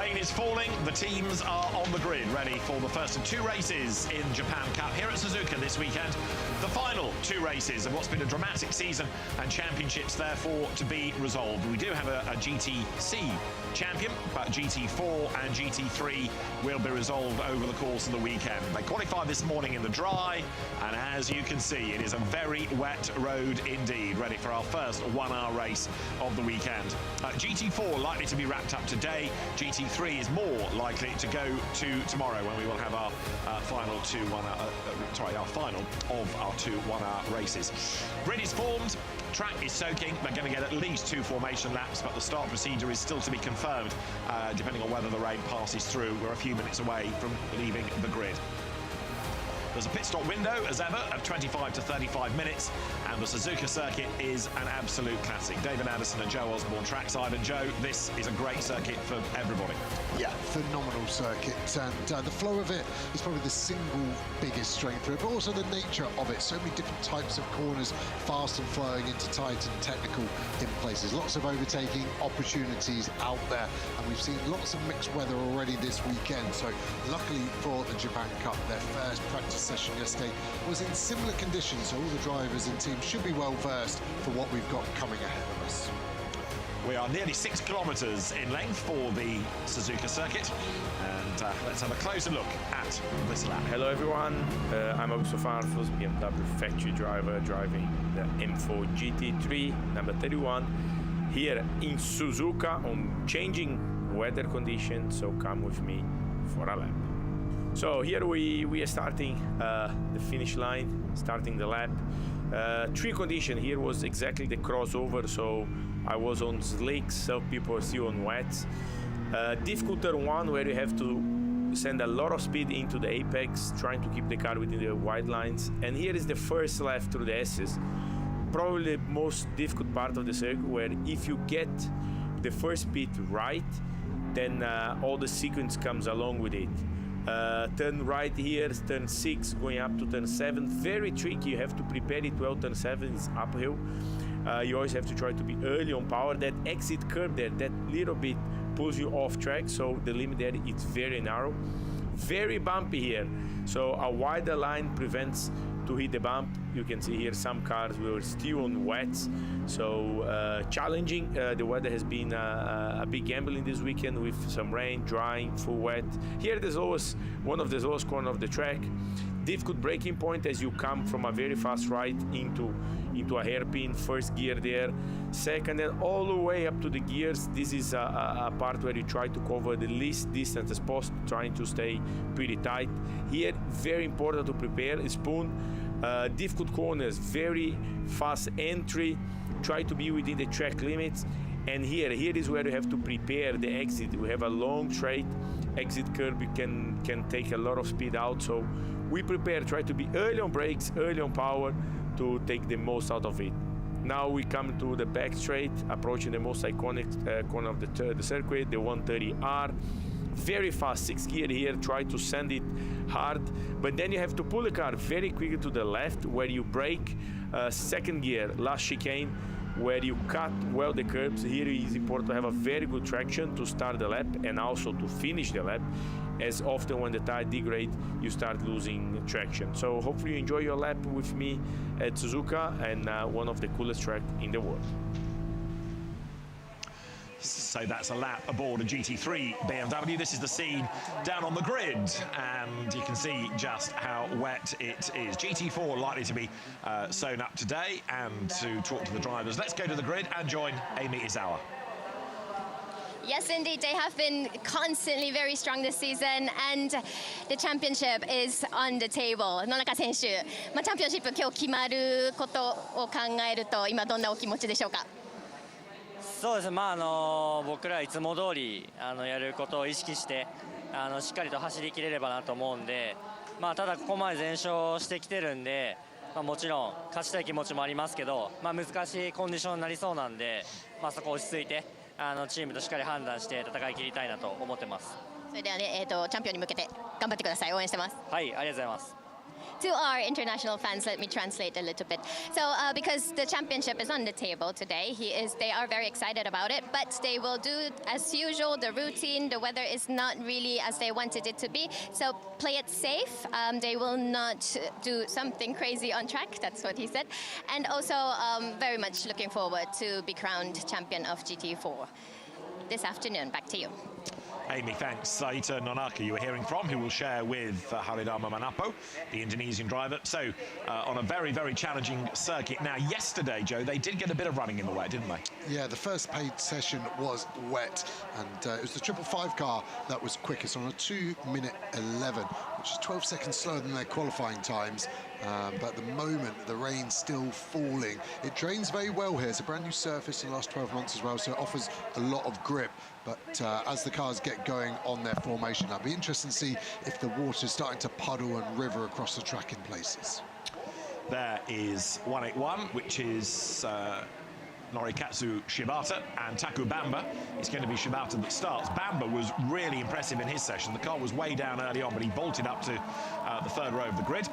rain is falling, the teams are on the grid, ready for the first of two races in Japan Cup here at Suzuka this weekend. The final two races of what's been a dramatic season and championships therefore to be resolved. We do have a GTC champion, but GT4 and GT3 will be resolved over the course of the weekend. They qualified this morning in the dry, and as you can see, it is a very wet road indeed, ready for our first 1 hour race of the weekend. GT4 likely to be wrapped up today. GT3 is more likely to go to tomorrow when we will have our final our final of our 2 1 hour races. Grid is formed, track is soaking. They're going to get at least 2 formation laps, but the start procedure is still to be confirmed, depending on whether the rain passes through. We're a few minutes away from leaving the grid. There's a pit stop window, as ever, of 25 to 35 minutes, and the Suzuka circuit is an absolute classic. David Addison and Joe Osborne trackside, and Joe, this is a great circuit for everybody. Yeah, phenomenal circuit, and the flow of it is probably the single biggest strength for it, but also the nature of it. So many different types of corners, fast and flowing into tight and technical in places. Lots of overtaking opportunities out there, and we've seen lots of mixed weather already this weekend. So luckily for the Japan Cup, their first practice session yesterday was in similar conditions, so all the drivers and teams should be well versed for what we've got coming ahead of us. We are nearly 6 kilometres in length for the Suzuka circuit, and let's have a closer look at this lap. Hello everyone, I'm Augusto Farfus, BMW factory driver, driving the M4 GT3 number 31 here in Suzuka on changing weather conditions, so come with me for a lap. So here we are starting the finish line, starting the lap. 3 condition here was exactly the crossover, so I was on slicks, some people are still on wets. Difficult turn 1 where you have to send a lot of speed into the apex, trying to keep the car within the white lines. And here is the first lap through the S's. Probably the most difficult part of the circuit, where if you get the first pit right, then all the sequence comes along with it. Turn right here, turn 6, going up to turn 7. Very tricky, you have to prepare it well. Turn 7 is uphill. You always have to try to be early on power. That exit curve there, that little bit pulls you off track, so the limit there is very narrow. Very bumpy here, so a wider line prevents to hit the bump. You can see here some cars were still on wets, so challenging. The weather has been a big gambling this weekend with some rain, drying, full wet. Here there's always one of the lowest corner of the track. Difficult braking point as you come from a very fast right into a hairpin. First gear there, second, and all the way up to the gears. This is a part where you try to cover the least distance as possible, trying to stay pretty tight. Here, very important to prepare a spoon. Difficult corners, very fast entry, try to be within the track limits. And here is where you have to prepare the exit. We have a long straight exit curve, you can take a lot of speed out, so we prepare, try to be early on brakes, early on power to take the most out of it. Now we come to the back straight, approaching the most iconic corner of the circuit, the 130R. Very fast, 6 gear here, try to send it hard, but then you have to pull the car very quickly to the left where you brake. Second gear, last chicane, where you cut well the curbs. Here it is important to have a very good traction to start the lap and also to finish the lap, as often when the tire degrade you start losing traction. So hopefully you enjoy your lap with me at Suzuka, and one of the coolest tracks in the world. So that's a lap aboard a GT3 BMW. This is the scene down on the grid, and you can see just how wet it is. GT4 likely to be sewn up today, and to talk to the drivers, let's go to the grid and join Amy Izawa. Yes, indeed. They have been constantly very strong this season, and the championship is on the table. 野中選手、チャンピオンシップ今日決まることを考えると、今どんなお気持ちでしょうか？そうですね、僕らいつも通りやることを意識してしっかりと走りきれればなと思うんで、ただここまで全勝してきてるんで、もちろん勝ちたい気持ちもありますけど、難しいコンディションになりそうなんで、そこ落ち着いてチームとしっかり判断して戦い切りたいなと思ってます。それではね、チャンピオンに向けて頑張ってください。応援してます。はい、ありがとうございます。to our international fans, let me translate a little bit. So because the championship is on the table today, they are very excited about it, but they will do as usual, the routine. The weather is not really as they wanted it to be, so play it safe. They will not do something crazy on track, that's what he said. And also very much looking forward to be crowned champion of GT4 this afternoon. Back to you. Amy, thanks. Saita Nonaka you were hearing from, who will share with Haridama Manapo, the Indonesian driver. So on a very, very challenging circuit. Now, yesterday, Joe, they did get a bit of running in the wet, didn't they? Yeah, the first paid session was wet, and it was the 555 car that was quickest on a 2:11, which is 12 seconds slower than their qualifying times. But at the moment, the rain's still falling. It drains very well here. It's a brand new surface in the last 12 months as well, so it offers a lot of grip. But as the cars get going on their formation, it'll be interesting to see if the water's starting to puddle and river across the track in places. There is 181, which is Norikatsu Shibata, and Taku Bamba. It's going to be Shibata that starts. Bamba was really impressive in his session. The car was way down early on, but he bolted up to the third row of the grid.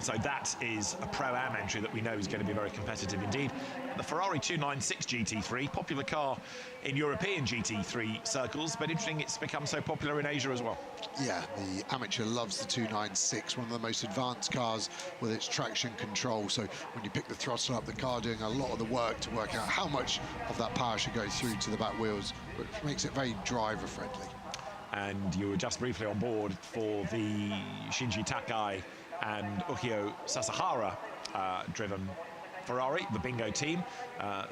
So that is a Pro-Am entry that we know is going to be very competitive indeed. The Ferrari 296 GT3, popular car in European GT3 circles, but interesting it's become so popular in Asia as well. Yeah, the amateur loves the 296, one of the most advanced cars with its traction control. So when you pick the throttle up, the car doing a lot of the work to work out how much of that power should go through to the back wheels, which makes it very driver friendly. And you were just briefly on board for the Shinji Takai and Ukio Sasahara driven Ferrari, the bingo team.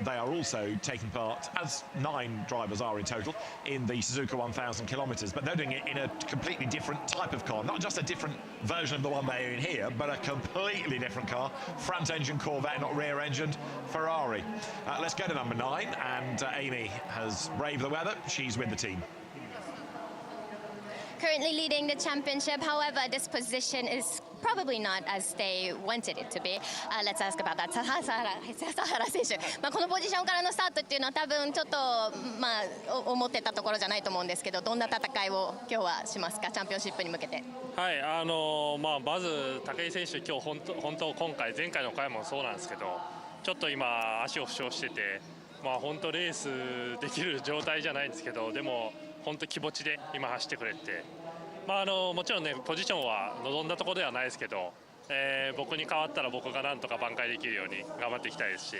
They are also taking part, as 9 drivers are in total, in the Suzuka 1000 kilometers, but they're doing it in a completely different type of car, not just a different version of the one they're in here, but a completely different car, front engine Corvette, not rear engined Ferrari. Let's go to number 9, and Amy has braved the weather. She's with the team. Currently leading the championship, however, this position is probably not as they wanted it to be. Let's ask about that. 笹原選手、このポジションからのスタートっていうのは多分ちょっと思ってたところじゃないと思うんですけど、どんな戦いを今日はしますか、チャンピオンシップに向けて。はい、まず武井選手、今日本当今回前回の回もそうなんですけど、ちょっと今足を負傷してて、本当レースできる状態じゃないんですけど、でも本当気持ちで今走ってくれて。もちろんね、ポジションは望んだところではないですけど、僕に代わったら僕がなんとか挽回できるように頑張っていきたいですし、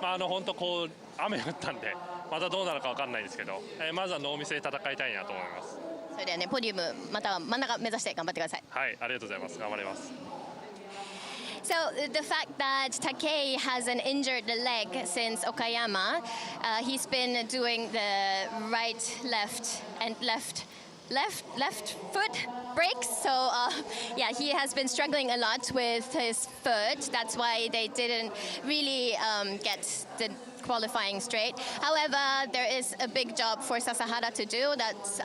本当こう雨降ったんでまたどうなるか分かんないですけど、まずはノーミスで戦いたいなと思います。それではね、ポディウムまたは真ん中目指して頑張ってください。はい、ありがとうございます。頑張ります。So the fact that Takei has an injured leg since Okayama, he's been doing the right, left, and left foot brakes. So yeah, he has been struggling a lot with his foot. That's why they didn't really get the qualifying straight. However, there is a big job for Sasahara to do. That's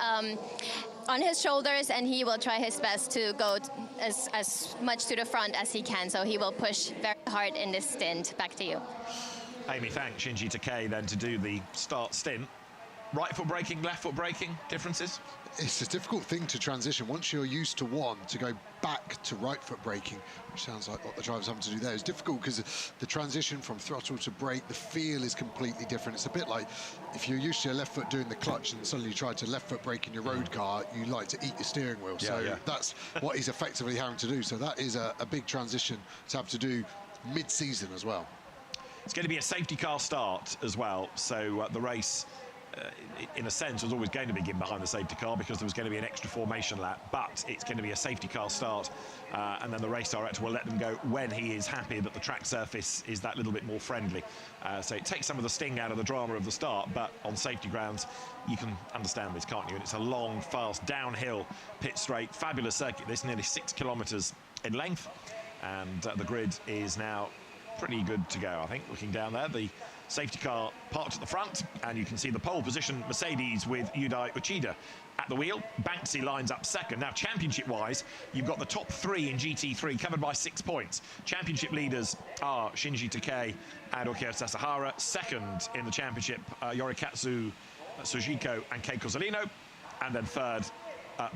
on his shoulders, and he will try his best to go as much to the front as he can. So he will push very hard in this stint. Back to you. Amy, thanks. Shinji Takei then to do the start stint. Right foot braking, left foot braking, differences? It's a difficult thing to transition. Once you're used to one, to go back to right foot braking, which sounds like what the driver's having to do there, is difficult because the transition from throttle to brake, the feel is completely different. It's a bit like if you're used to your left foot doing the clutch and suddenly you try to left foot brake in your road car, you like to eat your steering wheel. So that's what he's effectively having to do. So that is a big transition to have to do mid-season as well. It's going to be a safety car start as well. So the race, in a sense, was always going to begin behind the safety car because there was going to be an extra formation lap, but it's going to be a safety car start, and then the race director will let them go when he is happy that the track surface is that little bit more friendly. So it takes some of the sting out of the drama of the start, but on safety grounds you can understand this, can't you? And it's a long, fast, downhill pit straight, fabulous circuit. This nearly 6 kilometres in length, and the grid is now pretty good to go, I think. Looking down there, the safety car parked at the front, and you can see the pole position Mercedes with Yudai Uchida at the wheel. Bankcy lines up second. Now, championship-wise, you've got the top 3 in GT3 covered by 6 points. Championship leaders are Shinji Takei and Ukio Sasahara. Second in the championship, Yorikatsu Sujiko and Keiko Zolino. And then third,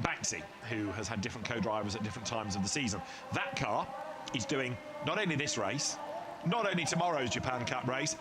Bankcy, who has had different co-drivers at different times of the season. That car is doing not only this race, not only tomorrow's Japan Cup race,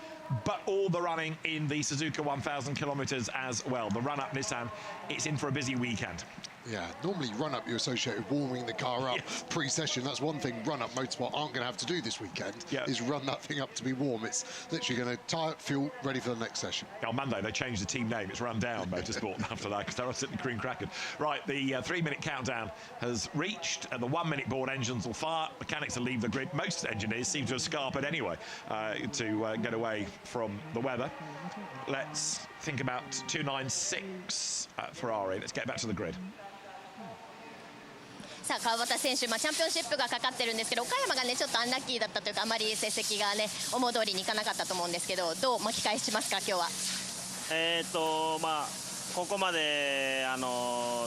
but all the running in the Suzuka 1,000 kilometres as well. The run-up Nissan, it's in for a busy weekend. Yeah, normally run-up you associate with warming the car up pre-session. That's one thing run-up motorsport aren't going to have to do this weekend, is run that thing up to be warm. It's literally going to tie up fuel, ready for the next session. On Monday, they changed the team name. It's Run Down Motorsport after that, because they're sitting cream crackered. Right, the 3-minute countdown has reached. The 1-minute board engines will fire. Mechanics will leave the grid. Most engineers seem to have scarpered anyway to get away from the weather. Let's think about 296 at Ferrari. Let's get back to the grid. さあ川端選手、チャンピオンシップがかかってるんですけど、岡山がねちょっとアンラッキーだったというか、あまり成績がね思う通りにいかなかったと思うんですけど、どう巻き返しますか今日は。ここまで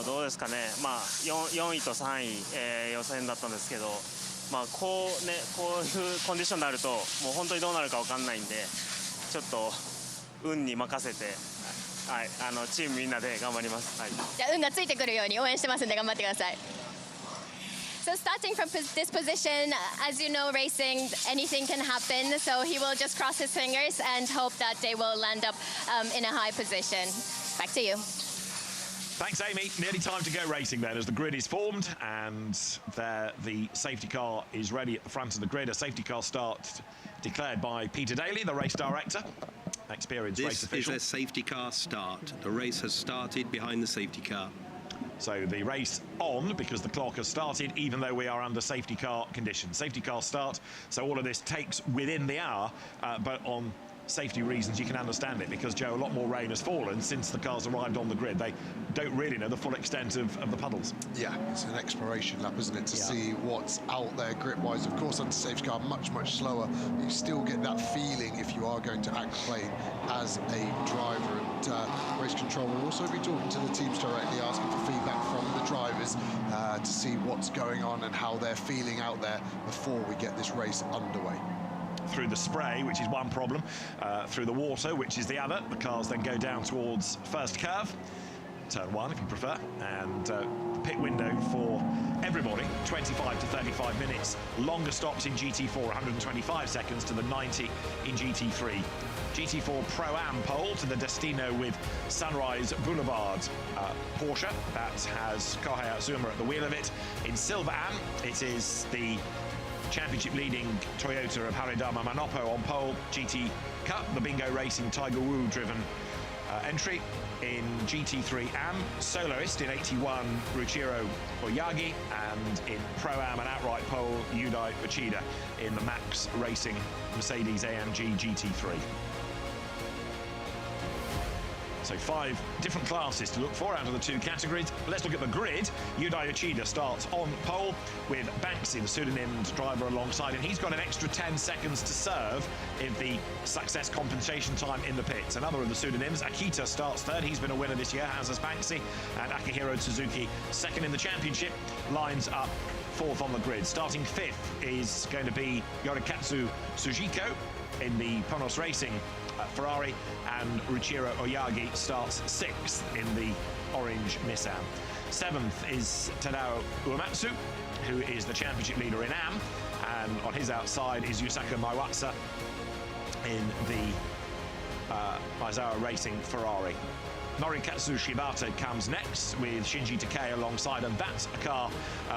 どうですかね、4位と3位、予選だったんですけど、こういうコンディションになるともう本当にどうなるか分かんないんで、ちょっと運に任せて、チームみんなで頑張ります。じゃあ運がついてくるように応援してますんで頑張ってください。So starting from this position, as you know, racing, anything can happen. So he will just cross his fingers and hope that they will land up in a high position. Back to you. Thanks, Amy. Nearly time to go racing then, as the grid is formed and there the safety car is ready at the front of the grid. A safety car start declared by Peter Daly, the race director, experienced race official. This is a safety car start. The race has started behind the safety car. So the race on, because the clock has started, even though we are under safety car conditions. Safety car start, so all of this takes within the hour, but on safety reasons you can understand it, because, Joe, a lot more rain has fallen since the cars arrived on the grid. They don't really know the full extent of the puddles. Yeah, it's an exploration lap, isn't it, to see what's out there grip-wise. Of course, under safety car, much slower. You still get that feeling if you are going to aquaplane as a driver. And race control will also be talking to the teams directly, asking for feedback from the drivers to see what's going on and how they're feeling out there before we get this race underway. Through the spray, which is one problem, through the water, which is the other. The cars then go down towards first curve, turn 1 if you prefer, and pit window for everybody, 25 to 35 minutes. Longer stops in GT4, 125 seconds to the 90 in GT3. GT4 Pro-Am pole to the Destino with Sunrise Boulevard Porsche. That has Hitotsuyama at the wheel of it. In Silver Am, it is the championship leading Toyota of Haridama Manopo on pole. GT Cup, the Bingo Racing Tiger Wu driven entry. In GT3 Am, soloist in 81 Ruchiro Oyagi, and in Pro-Am and outright pole Yudai Uchida in the Max Racing Mercedes AMG GT3. So 5 different classes to look for out of the 2 categories. Let's look at the grid. Yudai Uchida starts on pole with Bankcy, the pseudonymed driver, alongside him. He's got an extra 10 seconds to serve in the success compensation time in the pits. Another of the pseudonyms, Akita, starts third. He's been a winner this year, as has Bankcy. And Akihiro Suzuki, second in the championship, lines up 4th on the grid. Starting 5th is going to be Yorikatsu Sujiko in the Ponos Racing Ferrari, and Ruchiro Oyagi starts 6th in the orange Nissan. 7th is Tadao Uematsu, who is the championship leader in Am, and on his outside is Yusaka Maiwatsa in the Aizawa Racing Ferrari. Norikatsu Shibata comes next with Shinji Takei alongside, and that's a car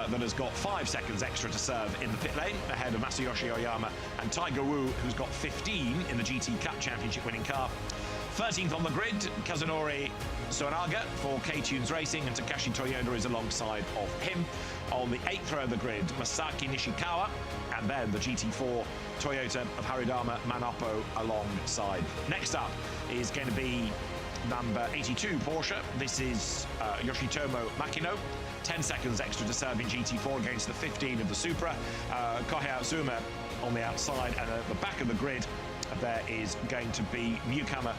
that has got 5 seconds extra to serve in the pit lane, ahead of Masayoshi Oyama and Tiger Wu, who's got 15 in the GT Cup championship winning car. 13th on the grid, Kazunori Suenaga for K-Tunes Racing, and Takashi Toyoda is alongside of him. On the 8th row of the grid, Masaki Nishikawa, and then the GT4 Toyota of Haridama Manopo alongside. Next up is going to be number 82 Porsche. This is Yoshitomo Makino. 10 seconds extra to serve in GT4 against the 15 of the Supra. Hitotsuyama on the outside, and at the back of the grid there is going to be newcomer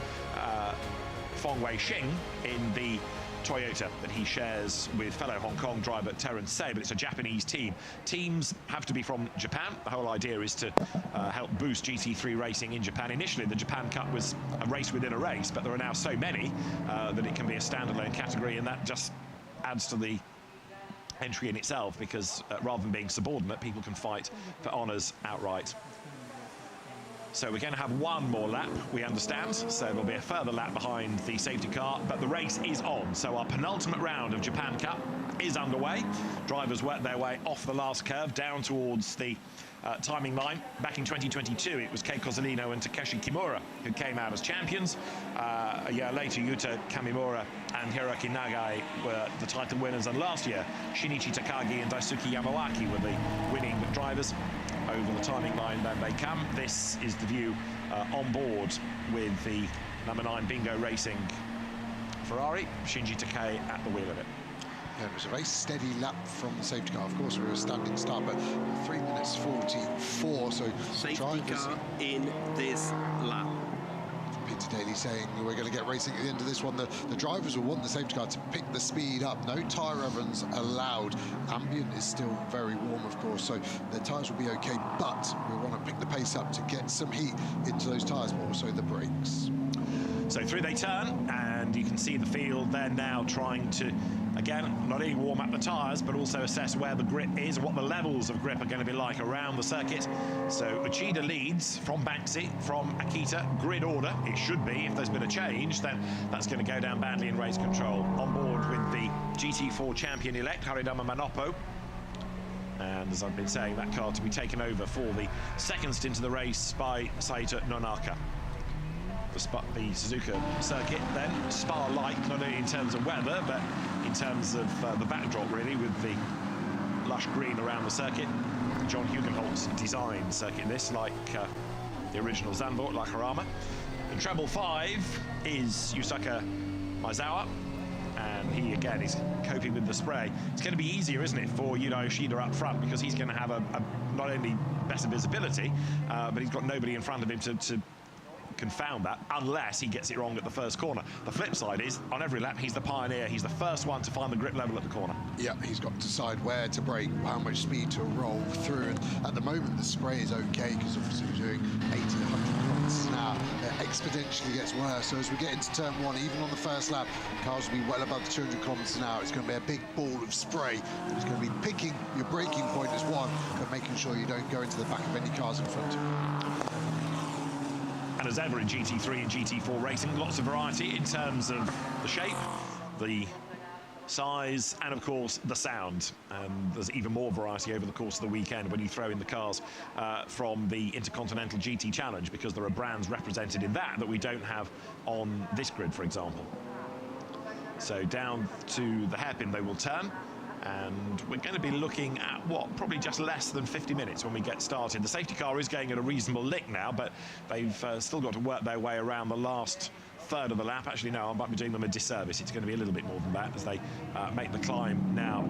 Fong Wei Xing in the Toyota that he shares with fellow Hong Kong driver Terence Say, but it's a Japanese team. Teams have to be from Japan. The whole idea is to help boost GT3 racing in Japan. Initially, the Japan Cup was a race within a race, but there are now so many that it can be a standalone category, and that just adds to the entry in itself, because rather than being subordinate, people can fight for honours outright. So we're going to have one more lap, we understand, so there'll be a further lap behind the safety car, but the race is on. So our penultimate round of Japan Cup is underway. Drivers work their way off the last curve down towards the timing line. Back in 2022, it was Kei Kozolino and Takeshi Kimura who came out as champions. A year later, Yuta Kamimura and Hiroki Nagai were the title winners, and last year, Shinichi Takagi and Daisuke Yamawaki were the winning drivers. Over the timing line, then they come. This is the view on board with the number 9 Bingo Racing Ferrari. Shinji Takei at the wheel of it. Yeah, it was a very steady lap from the safety car. Of course, we were a standing start, but 3 minutes 44. So Safety drivers car in this lap. Peter Daly saying we're going to get racing at the end of this one. The drivers will want the safety car to pick the speed up. No tyre ovens allowed. Ambient is still very warm, of course, so the tyres will be okay, but we want to pick the pace up to get some heat into those tyres, but also the brakes. So through they turn, and you can see the field. They're now trying to, again, not only warm up the tyres, but also assess where the grip is and what the levels of grip are going to be like around the circuit. So Uchida leads from Bankcy, from Akita, grid order. It should be. If there's been a change, then that's going to go down badly in race control. On board with the GT4 champion-elect, Haridama Manopo. And as I've been saying, that car to be taken over for the second stint of the race by Saito Nonaka. The Suzuka circuit then Spa-like, not only in terms of weather, but in terms of the backdrop, really, with the lush green around the circuit. John Hugenholtz designed circuit this, like the original Zandvoort, like Harama. In treble 5 is Yusuke Maezawa, and he again is coping with the spray. It's going to be easier, isn't it, for Yuda Yoshida up front, because he's going to have a not only better visibility, but he's got nobody in front of him to confound that, unless he gets it wrong at the first corner. The flip side is, on every lap, he's the pioneer. He's the first one to find the grip level at the corner. Yeah, he's got to decide where to brake, how much speed to roll through. And at the moment, the spray is okay, because obviously we're doing 80, 100 kilometers an hour. It exponentially gets worse. So as we get into turn 1, even on the first lap, cars will be well above the 200 kilometers an hour. It's going to be a big ball of spray. It's going to be picking your braking point as one, but making sure you don't go into the back of any cars in front of you. And as ever in GT3 and GT4 racing, lots of variety in terms of the shape, the size, and of course the sound. And there's even more variety over the course of the weekend when you throw in the cars from the Intercontinental GT Challenge, because there are brands represented in that we don't have on this grid, for example. So down to the hairpin they will turn. And we're going to be looking at, what, probably just less than 50 minutes when we get started. The safety car is going at a reasonable lick now, but they've still got to work their way around the last third of the lap. Actually, no, I might be doing them a disservice. It's going to be a little bit more than that as they make the climb now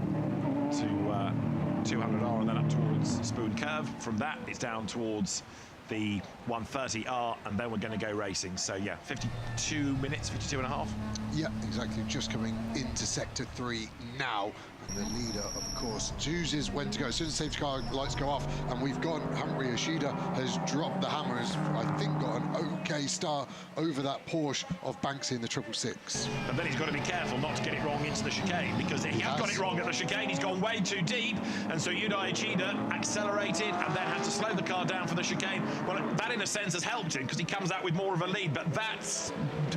to 200R and then up towards Spoon Curve. From that, it's down towards the 130R, and then we're going to go racing. So yeah, 52 minutes, 52 and a half. Yeah, exactly. Just coming into sector 3 now. And the leader, of course, chooses when to go. As soon as the safety car lights go off, and we've gone, haven't we? Yoshida has dropped the hammer, has, I think, got an okay start over that Porsche of Bankcy in the 666. And then he's got to be careful not to get it wrong into the chicane, because he has got it wrong at the chicane. He's gone way too deep, and so Yuda Yoshida accelerated and then had to slow the car down for the chicane. Well, that in a sense has helped him, because he comes out with more of a lead, but that's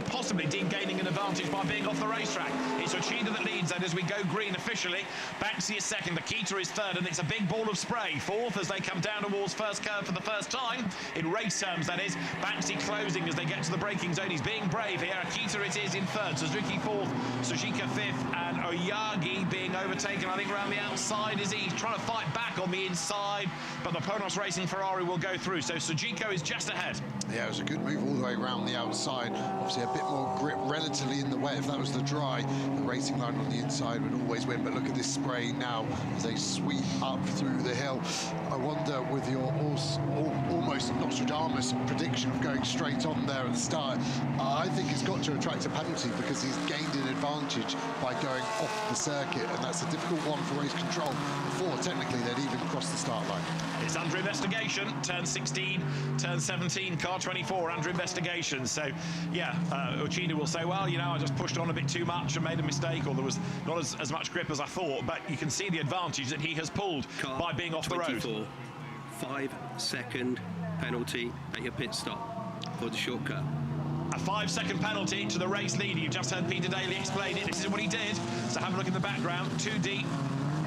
possibly Dean gaining an advantage by being off the racetrack. It's Yoshida that leads, and as we go green officially, Bankcy is second, Akita is third, and it's a big ball of spray. Fourth as they come down towards first curve for the first time, in race terms that is. Bankcy closing as they get to the braking zone. He's being brave here. Akita it is in third, Suzuki fourth, Suzuka fifth, and Oyagi being overtaken, I think, around the outside. Is he trying to fight back on the inside? But the Ponos Racing Ferrari will go through, so Suzuka is just ahead. Yeah, it was a good move all the way around the outside. Obviously a bit more grip relatively in the wet. If that was the dry, the racing line on the inside would always win. But look at this spray now as they sweep up through the hill. I wonder, with your almost Nostradamus prediction of going straight on there at the start, I I think it's got to attract a penalty because he's gained an advantage by going off the circuit, and that's a difficult one for race control before technically they'd even crossed the start line. It's under investigation. Turn 16, turn 17, car 24 under investigation. So, yeah, Uchida will say, well, you know, I just pushed on a bit too much and made a mistake, or there was not as much grip as I thought. But you can see the advantage that he has pulled by being off the road. 5-second penalty at your pit stop for the shortcut. A 5-second penalty to the race leader. You just heard Peter Daly explain it. This is what he did. So have a look in the background. Too deep,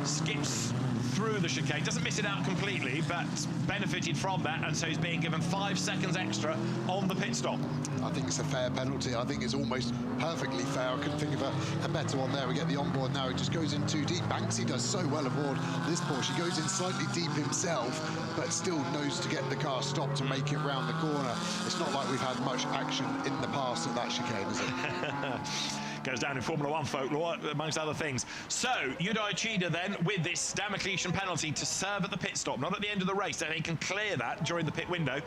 skips through the chicane, doesn't miss it out completely, but benefited from that, and so he's being given 5 seconds extra on the pit stop. I think it's a fair penalty. I think it's almost perfectly fair. I couldn't think of a better one there. We get the onboard now. He just goes in too deep. Banksy does so well aboard this Porsche. He goes in slightly deep himself, but still knows to get the car stopped to make it round the corner. It's not like we've had much action in the past at that chicane, is it? Goes down in Formula One folklore, amongst other things. So, Yudo Uchida then, with this Damocletian penalty to serve at the pit stop, not at the end of the race, and he can clear that during the pit window.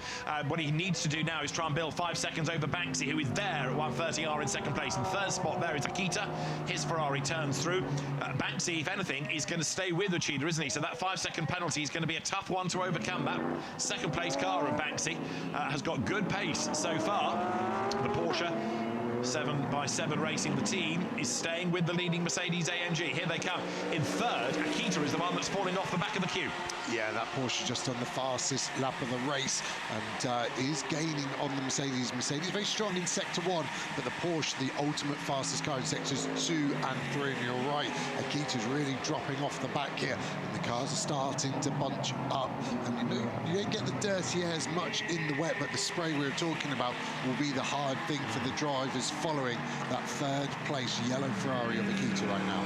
What he needs to do now is try and build 5 seconds over Bankcy, who is there at 130R in second place. In third spot there is Akita. His Ferrari turns through. Banksy, if anything, is going to stay with Uchida, isn't he? So that 5-second penalty is going to be a tough one to overcome. That second place car of Banksy has got good pace so far. The Porsche 7x7 Racing, the team, is staying with the leading Mercedes AMG. Here they come. In third, Akita is the one that's falling off the back of the queue. Yeah, that Porsche just on the fastest lap of the race and is gaining on the Mercedes. Mercedes very strong in sector 1, but the Porsche, the ultimate fastest car in sectors 2 and 3. And you're right, Akita's really dropping off the back here, and the cars are starting to bunch up. And you know, you don't get the dirty air as much in the wet, but the spray we were talking about will be the hard thing for the drivers following that third place yellow Ferrari of Akita right now.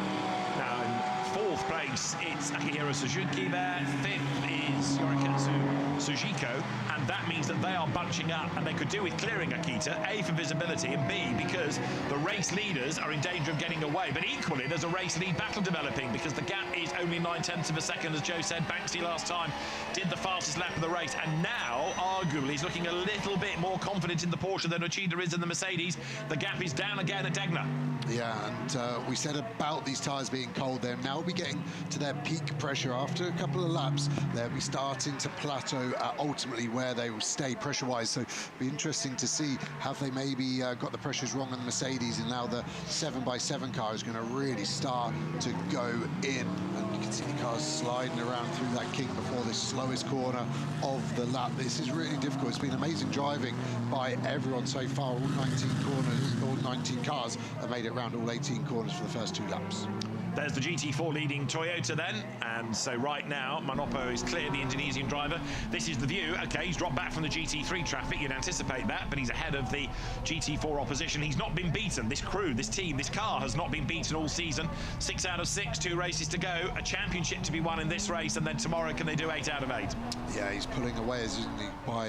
Now in fourth place, it's Akihiro Suzuki there. Fifth is Yorikatsu Sujiko, and that means that they are bunching up, and they could do with clearing Akita, A, for visibility, and B, because the race leaders are in danger of getting away. But equally, there's a race lead battle developing, because the gap is only 9/10 of a second, as Joe said. Banksy last time did the fastest lap of the race, and now, arguably, he's looking a little bit more confident in the Porsche than Uchida is in the Mercedes. The gap is down again at Degner. Yeah, and we said about these tyres being cold, they'll now be getting to their peak pressure. After a couple of laps, they'll be starting to plateau ultimately where they will stay pressure-wise. So it'll be interesting to see, have they maybe got the pressures wrong on the Mercedes, and now the 7x7 car is going to really start to go in. And you can see the cars sliding around through that kink before this slowest corner of the lap. This is really difficult. It's been amazing driving by everyone so far. All 19 corners, all 19 cars have made it around all 18 corners for the first 2 laps. There's the GT4 leading Toyota then, and so right now Manopo is clear, the Indonesian driver. This is the view. Okay, he's dropped back from the GT3 traffic, you'd anticipate that, but he's ahead of the GT4 opposition. He's not been beaten. This crew, this team, this car has not been beaten all season. 6 out of 6, 2 races to go, a championship to be won in this race, and then tomorrow can they do 8 out of 8? Yeah, he's pulling away, isn't he, by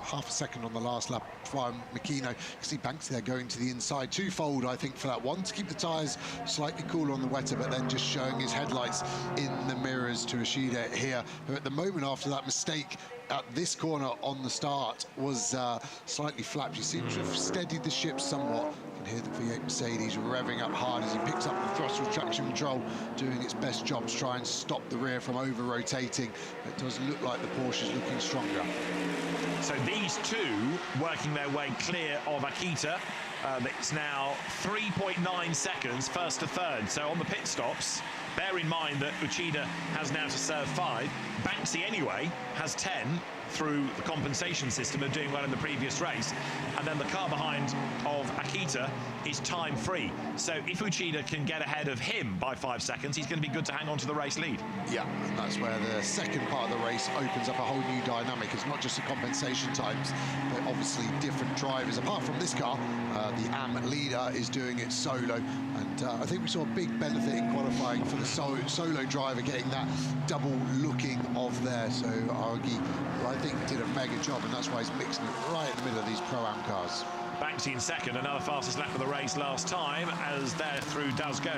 half a second on the last lap from Makino. You see Banksy there going to the inside, twofold, I think, for that one, to keep the tyres slightly cooler on the wetter, but then just showing his headlights in the mirrors to Ishida here, who at the moment, after that mistake at this corner on the start, was slightly flapped. You seem to have steadied the ship somewhat. You can hear the V8 Mercedes revving up hard as he picks up the throttle traction control, doing its best job to try and stop the rear from over-rotating. It does look like the Porsche is looking stronger. So these two working their way clear of Akita. It's now 3.9 seconds first to third. So on the pit stops, bear in mind that Uchida has now to serve 5. Banksy anyway has 10 through the compensation system of doing well in the previous race, and then the car behind of Akita is time free. So if Uchida can get ahead of him by 5 seconds, he's going to be good to hang on to the race lead. Yeah, and that's where the second part of the race opens up a whole new dynamic. It's not just the compensation times, but obviously different drivers. Apart from this car, the AM leader is doing it solo, and I think we saw a big benefit in qualifying for the solo driver getting that double looking of there. So Argy, I think, did a mega job, and that's why he's mixing it right in the middle of these Pro-Am cars. Bankcy in second, another fastest lap of the race last time, as there through does go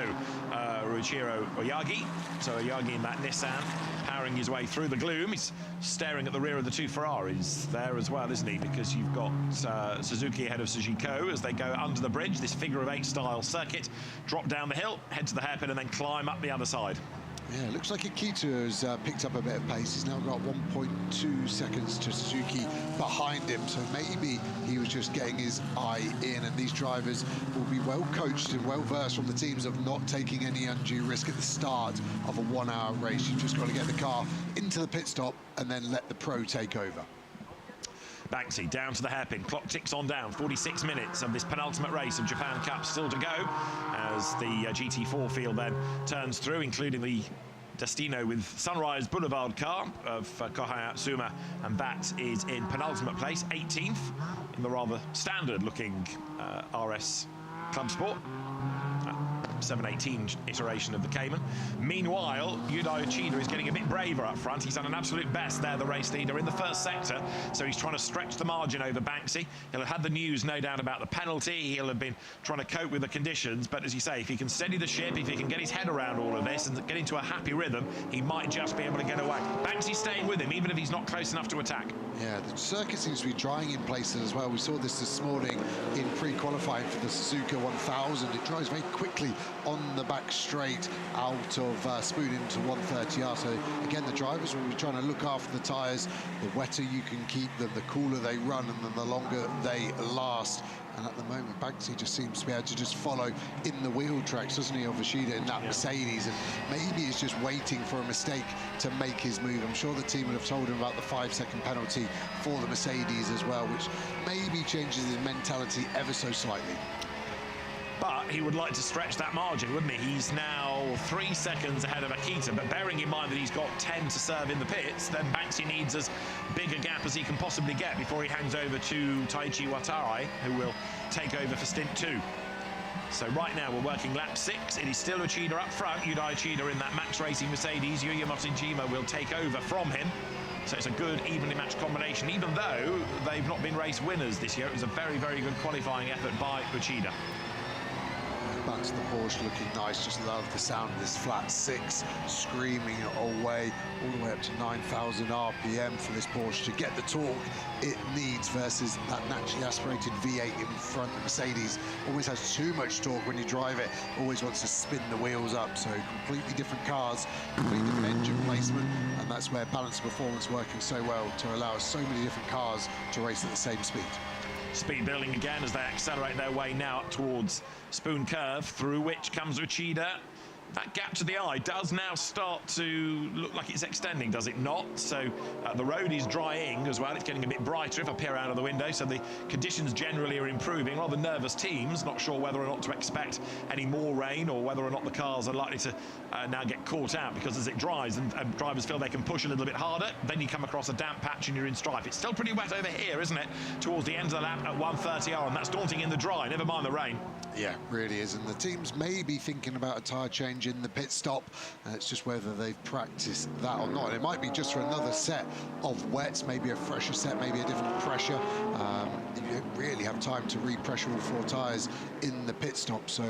Ruichiro Oyagi. So Oyagi in that Nissan, powering his way through the gloom. He's staring at the rear of the two Ferraris there as well, isn't he? Because you've got Suzuki ahead of Suzuka as they go under the bridge, this figure-of-8 style circuit, drop down the hill, head to the hairpin, and then climb up the other side. Yeah, looks like Akita has picked up a bit of pace. He's now got 1.2 seconds to Suzuki behind him, so maybe he was just getting his eye in, and these drivers will be well coached and well versed from the teams of not taking any undue risk at the start of a 1 hour race. You've just got to get the car into the pit stop and then let the pro take over. Bankcy down to the hairpin, clock ticks on down, 46 minutes of this penultimate race of Japan Cup still to go, as the GT4 field then turns through, including the Destino with Sunrise Boulevard car of Kohaya Suma, and that is in penultimate place, 18th in the rather standard looking RS Club Sport. 718 iteration of the Cayman. Meanwhile, Yudai Uchida is getting a bit braver up front. He's done an absolute best there, the race leader in the first sector, so he's trying to stretch the margin over Bankcy. He'll have had the news, no doubt, about the penalty. He'll have been trying to cope with the conditions, but as you say, if he can steady the ship, if he can get his head around all of this and get into a happy rhythm, he might just be able to get away. Banksy's staying with him, even if he's not close enough to attack. Yeah, the circuit seems to be drying in places as well. We saw this morning in pre-qualifying for the Suzuka 1000. It dries very quickly on the back straight out of Spoon into 130R. So again, the drivers will be trying to look after the tyres. The wetter you can keep them, the cooler they run, and then the longer they last. And at the moment, Bankcy just seems to be able to just follow in the wheel tracks, doesn't he, of Ishida in that Mercedes? And maybe he's just waiting for a mistake to make his move. I'm sure the team would have told him about the 5-second penalty for the Mercedes as well, which maybe changes his mentality ever so slightly. But he would like to stretch that margin, wouldn't he? He's now 3 seconds ahead of Akita, but bearing in mind that he's got 10 to serve in the pits, then Bankcy needs as big a gap as he can possibly get before he hangs over to Taichi Watarai, who will take over for stint 2. So right now we're working lap 6. It is still Uchida up front. Yudai Uchida in that Max Racing Mercedes. Yuya Motojima will take over from him. So it's a good, evenly matched combination, even though they've not been race winners this year. It was a very, very good qualifying effort by Uchida. Back to the Porsche, looking nice. Just love the sound of this flat 6 screaming away all the way up to 9,000 RPM for this Porsche to get the torque it needs versus that naturally aspirated V8 in front. The Mercedes always has too much torque when you drive it, always wants to spin the wheels up. So completely different cars, completely different engine placement, and that's where balanced performance working so well to allow so many different cars to race at the same speed. Speed building again as they accelerate their way now up towards Spoon Curve, through which comes Uchida. That gap to the eye does now start to look like it's extending, does it not? So the road is drying as well. It's getting a bit brighter if I peer out of the window. So the conditions generally are improving. Rather nervous teams, not sure whether or not to expect any more rain or whether or not the cars are likely to now get caught out, because as it dries and drivers feel they can push a little bit harder, then you come across a damp patch and you're in strife. It's still pretty wet over here, isn't it? Towards the end of the lap at 130R, and that's daunting in the dry, never mind the rain. Yeah, really is. And the teams may be thinking about a tyre change in the pit stop. It's just whether they've practiced that or not. It might be just for another set of wets, maybe a fresher set, maybe a different pressure. You don't really have time to re-pressure all 4 tyres in the pit stop. So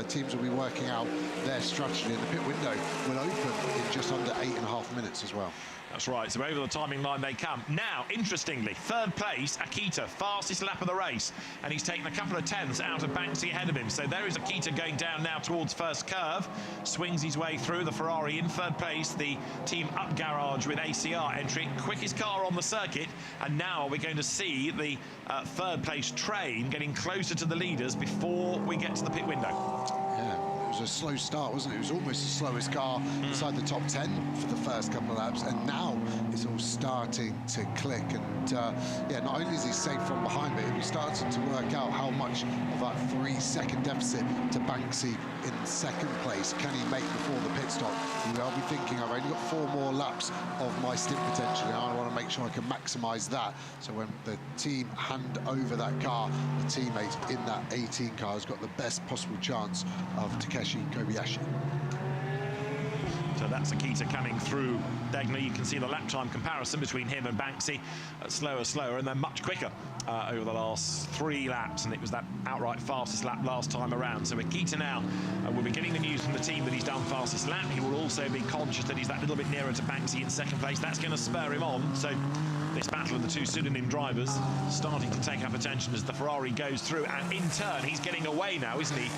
teams will be working out their strategy, and the pit window will open in just under 8.5 minutes as well. That's right, so over the timing line they come. Now, interestingly, 3rd place, Akita, fastest lap of the race, and he's taken a couple of tenths out of Bankcy ahead of him. So there is Akita going down now towards first curve, swings his way through the Ferrari in 3rd place, the team up garage with ACR entry, quickest car on the circuit, and now we're going to see the 3rd place train getting closer to the leaders before we get to the pit window. Yeah. It was a slow start, wasn't it? It was almost the slowest car inside the top 10 for the first couple of laps, and now it's all starting to click. And yeah, not only is he safe from behind, but he's starting to work out how much of that 3-second deficit to Bankcy in 2nd place can he make before the pit stop. I'll be thinking, I've only got 4 more laps of my stint potentially, and I want to make sure I can maximise that. So when the team hand over that car, the teammate in that 18 car has got the best possible chance of Takeshi Kobayashi. So that's Akita coming through Degner. You can see the lap time comparison between him and Bankcy. Slower, and then much quicker over the last 3 laps. And it was that outright fastest lap last time around. So Akita now will be getting the news from the team that he's done fastest lap. He will also be conscious that he's that little bit nearer to Bankcy in second place. That's going to spur him on. So this battle of the 2 pseudonym drivers starting to take up attention as the Ferrari goes through. And in turn, he's getting away now, isn't he,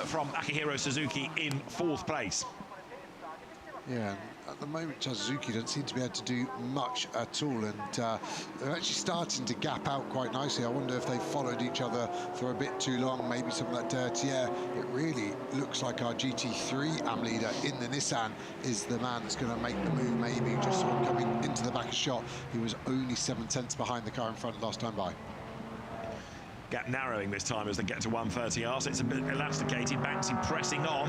from Akihiro Suzuki in 4th place. Yeah, at the moment Suzuki doesn't seem to be able to do much at all, and they're actually starting to gap out quite nicely. I wonder if they followed each other for a bit too long, maybe some of that dirty air. It really looks like our GT3 AM leader in the Nissan is the man that's going to make the move, maybe just sort of coming into the back of shot. He was only 7/10 behind the car in front last time by. Gap narrowing this time as they get to 130R, so it's a bit elasticated. Bankcy pressing on.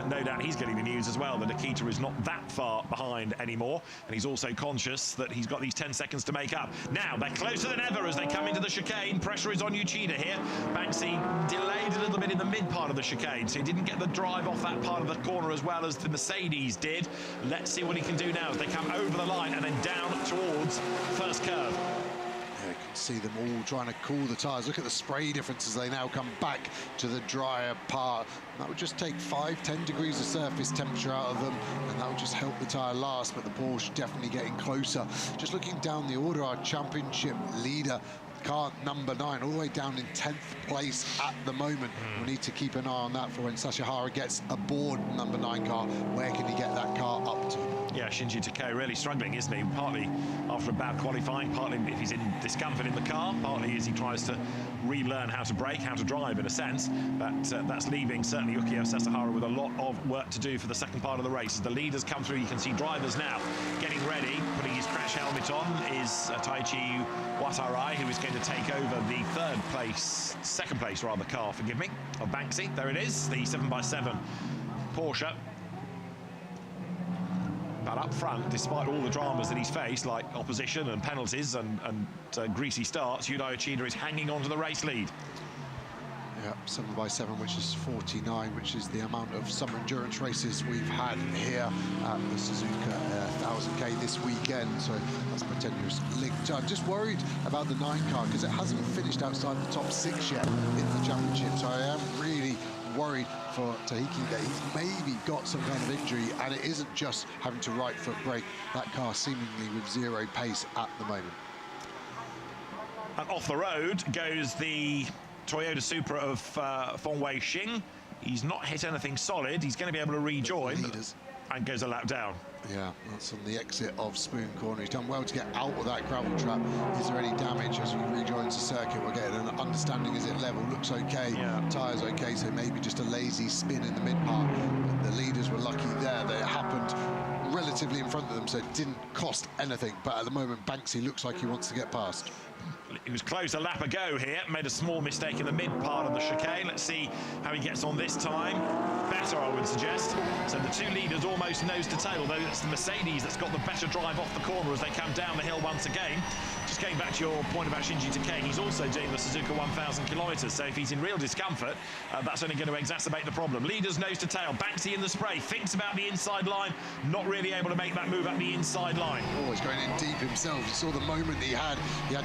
No doubt he's getting the news as well that Akita is not that far behind anymore, and he's also conscious that he's got these 10 seconds to make up. Now they're closer than ever as they come into the chicane. Pressure is on Uchida here. Banksy delayed a little bit in the mid part of the chicane, so he didn't get the drive off that part of the corner as well as the Mercedes did. Let's see what he can do now as they come over the line and then down towards first curve. You can see them all trying to cool the tyres. Look at the spray difference as they now come back to the drier part. That would just take 5-10 degrees of surface temperature out of them, and that would just help the tyre last, but the Porsche definitely getting closer. Just looking down the order, our championship leader, car number 9, all the way down in 10th place at the moment. We need to keep an eye on that for when Sashihara gets aboard number 9 car. Where can he get that car up to? Yeah, Shinji Takei really struggling, isn't he? Partly after a bad qualifying, partly if he's in discomfort in the car, partly as he tries to relearn how to brake, how to drive in a sense. But that's leaving certainly Yukio Sasahara with a lot of work to do for the second part of the race. As the leaders come through, you can see drivers now getting ready. Putting his crash helmet on is Taichi Watarai, who is going to take over the second place car, forgive me, of Bankcy. There it is, the 7x7 Porsche. But up front, despite all the dramas that he's faced, like opposition and penalties and greasy starts, Yuda Uchida is hanging on to the race lead. Yeah, 7x7, which is 49, which is the amount of summer endurance races we've had here at the Suzuka 1000K this weekend. So that's my tenuous link. I'm just worried about the 9 car because it hasn't finished outside the top 6 yet in the championship. So I am really worried for Tahiki that he's maybe got some kind of injury, and it isn't just having to right foot brake. That car seemingly with 0 pace at the moment. And off the road goes the Toyota Supra of Feng Wei Xing. He's not hit anything solid. He's going to be able to rejoin and goes a lap down. Yeah, that's on the exit of Spoon Corner. He's done well to get out of that gravel trap. Is there any damage as he rejoins the circuit? We're getting an understanding, is it level? Looks okay. Yeah. Tyres okay, so maybe just a lazy spin in the mid part. But the leaders were lucky there that it happened relatively in front of them, so it didn't cost anything. But at the moment, Banksy looks like he wants to get past. He was close a lap ago here, made a small mistake in the mid part of the chicane. Let's see how he gets on this time. Better, I would suggest. So the 2 leaders almost nose to tail, though it's the Mercedes that's got the better drive off the corner as they come down the hill once again. Just going back to your point about Shinji Takei, he's also doing the Suzuka 1,000 kilometres, so if he's in real discomfort, that's only going to exacerbate the problem. Leaders nose to tail, Banksy in the spray, thinks about the inside line, not really able to make that move up the inside line. Oh, he's going in deep himself. You saw the moment he had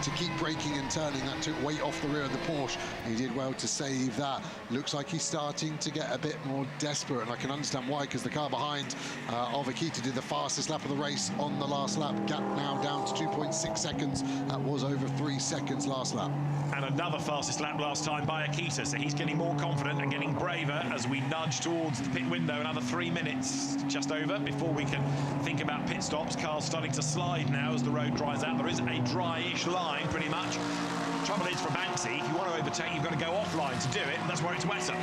to keep braking and turning. That took weight off the rear of the Porsche. He did well to save that. Looks like he's starting to get a bit more desperate, and I can understand why, because the car behind of Akita did the fastest lap of the race on the last lap. Gap now down to 2.6 seconds. That was over 3 seconds last lap. And another fastest lap last time by Akita, so he's getting more confident and getting braver as we nudge towards the pit window. Another 3 minutes just over before we can think about pit stops. Cars starting to slide now as the road dries out. There is a dry-ish line pretty much. Trouble is for Banksy, if you want to overtake, you've got to go offline to do it, and that's where it's wetter.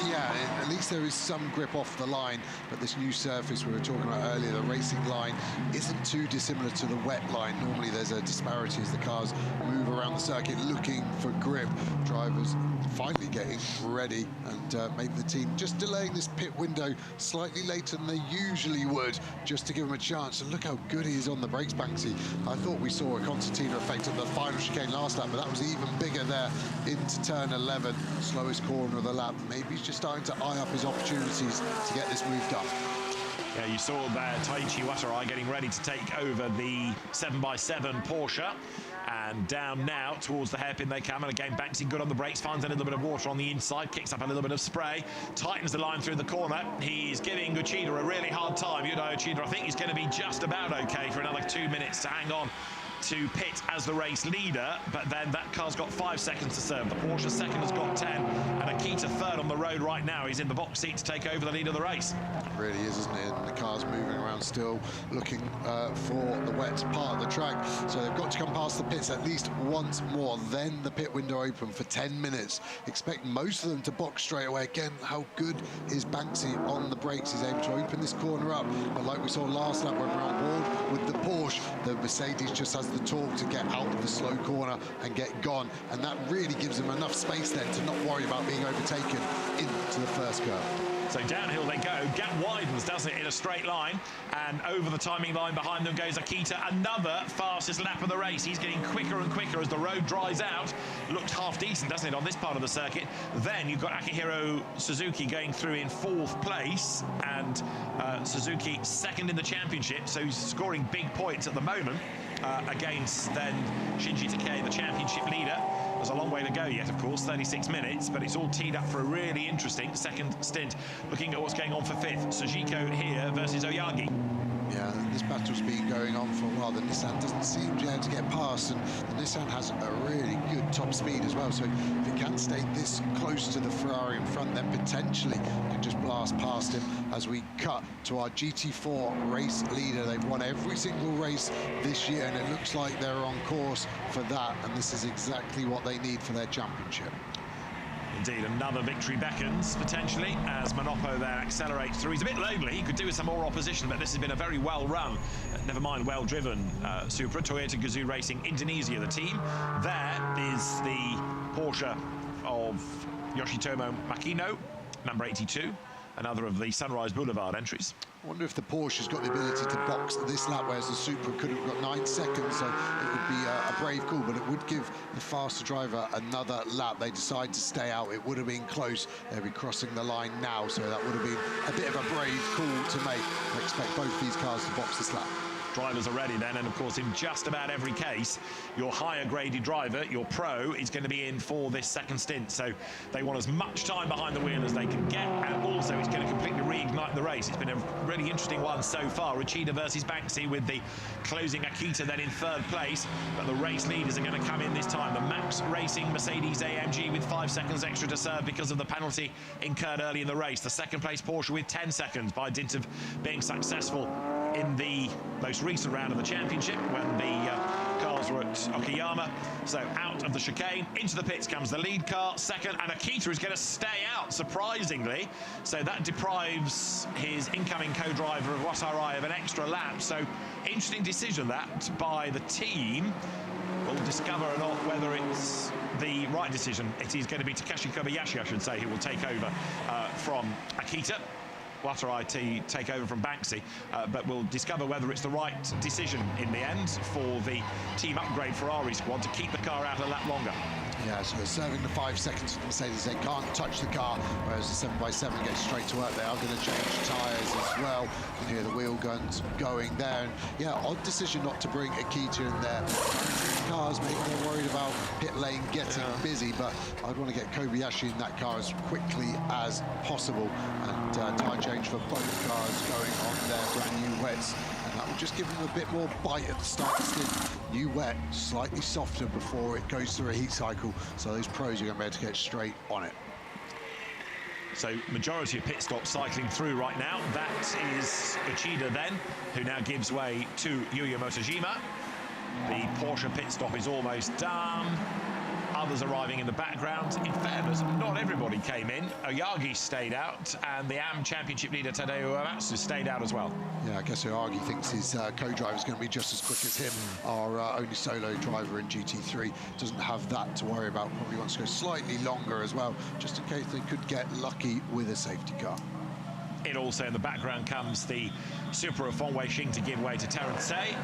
Yeah, at least there is some grip off the line, but this new surface we were talking about earlier, the racing line, isn't too dissimilar to the wet line. Normally there's a disparity as the cars move around the circuit looking for grip. Drivers finally getting ready, and maybe the team just delaying this pit window slightly later than they usually would, just to give him a chance. And look how good he is on the brakes, Banksy. I thought we saw a concertina effect at the final chicane last lap, but that was even bigger there into turn 11, slowest corner of the lap. Maybe he's just starting to eye up his opportunities to get this move done. Yeah, you saw there Taichi Watarai getting ready to take over the 7x7 Porsche. And down now towards the hairpin they come, and again Bankcy good on the brakes, finds a little bit of water on the inside, kicks up a little bit of spray, tightens the line through the corner. He's giving Uchida a really hard time. Yudo Uchida, I think he's going to be just about okay for another 2 minutes to hang on to pit as the race leader, but then that car's got 5 seconds to serve. The Porsche second has got 10, and Akita third on the road right now. He's in the box seat to take over the lead of the race. It really is, isn't it? And the car's moving around still, looking for the wet part of the track. So they've got to come past the pits at least once more. Then the pit window open for 10 minutes. Expect most of them to box straight away. Again, how good is Bankcy on the brakes? He's able to open this corner up. But like we saw last lap when we were on board with the Porsche, the Mercedes just has the torque to get out of the slow corner and get gone. And that really gives them enough space then to not worry about being overtaken into the first curve. So downhill they go. Gap widens, doesn't it, in a straight line. And over the timing line behind them goes Akita. Another fastest lap of the race. He's getting quicker and quicker as the road dries out. Looked half decent, doesn't it, on this part of the circuit. Then you've got Akihiro Suzuki going through in 4th place. And Suzuki second in the championship. So he's scoring big points at the moment against then Shinji Takei, the championship leader. There's a long way to go yet, of course, 36 minutes, but it's all teed up for a really interesting second stint. Looking at what's going on for 5th, Sujiko here versus Oyagi. Yeah, this battle's been going on for a while. The Nissan doesn't seem to be able to get past, and the Nissan has a really good top speed as well. So if it can stay this close to the Ferrari in front, then potentially can just blast past him as we cut to our GT4 race leader. They've won every single race this year, and it looks like they're on course for that, and this is exactly what they need for their championship. Indeed, another victory beckons, potentially, as Manopo there accelerates through. He's a bit lonely. He could do with some more opposition, but this has been a very well-run, never mind well-driven Supra. Toyota Gazoo Racing Indonesia, the team. There is the Porsche of Yoshitomo Makino, number 82, another of the Sunrise Boulevard entries. I wonder if the Porsche has got the ability to box this lap, whereas the Supra could have got 9 seconds, so it would be a brave call, but it would give the faster driver another lap. They decide to stay out. It would have been close. They'll be crossing the line now, so that would have been a bit of a brave call to make. I expect both these cars to box this lap. Drivers are ready then, and of course in just about every case your higher graded driver, your pro, is going to be in for this second stint, so they want as much time behind the wheel as they can get, and also it's going to completely reignite the race. It's been a really interesting one so far. Uchida versus Bankcy with the closing Akita then in 3rd place, but the race leaders are going to come in this time. The Max Racing Mercedes AMG with 5 seconds extra to serve because of the penalty incurred early in the race. The 2nd place Porsche with 10 seconds by dint of being successful in the most recent round of the championship when the cars were at Okayama. So out of the chicane, into the pits comes the lead car, second, and Akita is going to stay out, surprisingly. So that deprives his incoming co-driver of Watarai of an extra lap. So interesting decision that by the team. We'll discover or not whether it's the right decision. It is going to be Takeshi Kobayashi, I should say, who will take over from Akita. Watarai take over from Bankcy, but we'll discover whether it's the right decision in the end for the team upgrade Ferrari squad to keep the car out a lap longer. Yeah, so they're serving the 5 seconds for Mercedes. They can't touch the car, whereas the 7x7 gets straight to work. They are going to change tyres as well. You can hear the wheel guns going there. And yeah, odd decision not to bring Akita in there. Cars, maybe they're worried about pit lane getting busy, but I'd want to get Kobayashi in that car as quickly as possible. And tyre change for both cars going on their brand new wets. And that will just give them a bit more bite at the start of the stint. New wet, slightly softer before it goes through a heat cycle, so those pros are going to be able to get straight on it. So majority of pit stops cycling through right now. That is Uchida then, who now gives way to Yuya Motojima. The Porsche pit stop is almost done. Others arriving in the background. In fairness, not everybody came in. Oyagi stayed out, and the AM Championship leader Tadeu Uematsu stayed out as well. Yeah, I guess Oyagi thinks his co-driver is going to be just as quick as him. Our only solo driver in GT3 doesn't have that to worry about. Probably wants to go slightly longer as well, just in case they could get lucky with a safety car. In also in the background comes the Supra of Fong Wei-Shing to give way to Terence Say.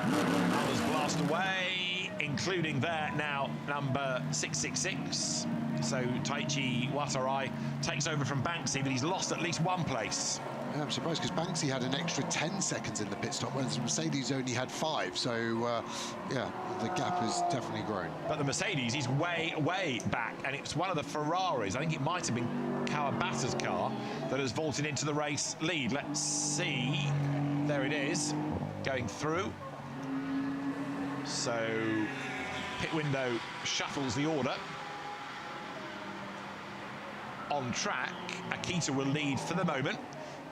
Others blast away, including there now number 666. So Taichi Watarai takes over from Bankcy, but he's lost at least 1 place. Yeah, I'm surprised because Bankcy had an extra 10 seconds in the pit stop, whereas Mercedes only had 5. So, yeah, the gap has definitely grown. But the Mercedes is way, way back, and it's one of the Ferraris. I think it might have been Kawabata's car that has vaulted into the race lead. Let's see. There it is, going through. So, pit window shuffles the order. On track, Akita will lead for the moment,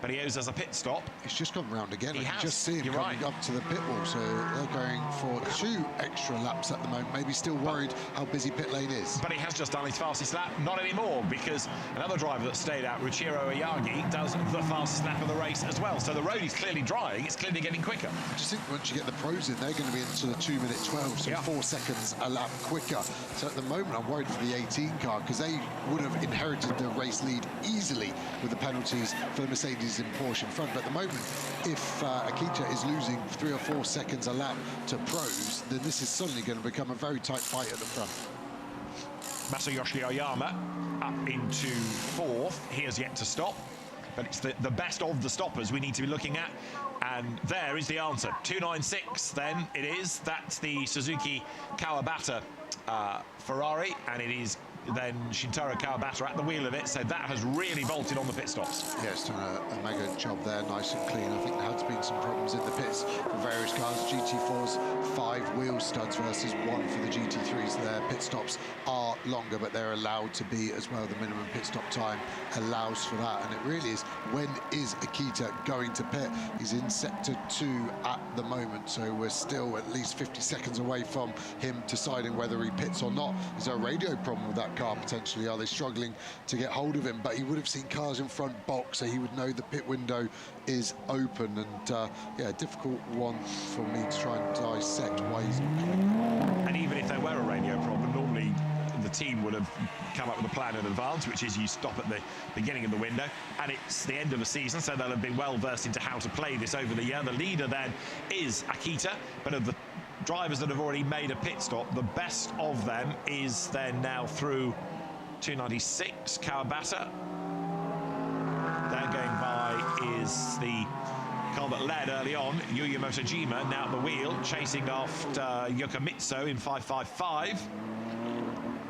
but he owes us a pit stop. It's just gone round again. He I can has. just see him You're coming right. up to the pit wall, so they're going for 2 extra laps at the moment. Maybe still worried how busy pit lane is. But he has just done his fastest lap. Not anymore, because another driver that stayed out, Ruchiro Oyagi, does the fastest lap of the race as well. So the road is clearly drying. It's clearly getting quicker. I just think once you get the pros in, they're going to be into the 2-minute 12, so Yeah. 4 seconds a lap quicker. So at the moment, I'm worried for the 18 car, because they would have inherited the race lead easily with the penalties for the Mercedes in Porsche in front. But at the moment, if Akita is losing 3 or 4 seconds a lap to pros, then this is suddenly going to become a very tight fight at the front. Masayoshi Oyama up into 4th. He has yet to stop, but it's the best of the stoppers we need to be looking at. And there is the answer. 296, then it is. That's the Suzuki Kawabata Ferrari, and it is then Shintaro Kawabata at the wheel of it, so that has really vaulted on the pit stops. Yeah, it's done a mega job there, nice and clean. I think there has been some problems in the pits for various cars. GT4's 5 wheel studs versus 1 for the GT3s. Their pit stops are longer, but they're allowed to be as well. The minimum pit stop time allows for that, and it really is, when is Akita going to pit? He's in sector 2 at the moment, so we're still at least 50 seconds away from him deciding whether he pits or not. Is there a radio problem with that car potentially? Are they struggling to get hold of him? But he would have seen cars in front box, so he would know the pit window is open. And yeah, difficult one for me to try and dissect why he's not coming. And even if there were a radio problem, normally the team would have come up with a plan in advance, which is you stop at the beginning of the window, and it's the end of the season, so they'll have been well versed into how to play this over the year. The leader then is Akita, but of the drivers that have already made a pit stop, the best of them is then now through 296, Kawabata. Then going by is the car that led early on, Yuya Motojima, now at the wheel, chasing after Yokomitsu in 555.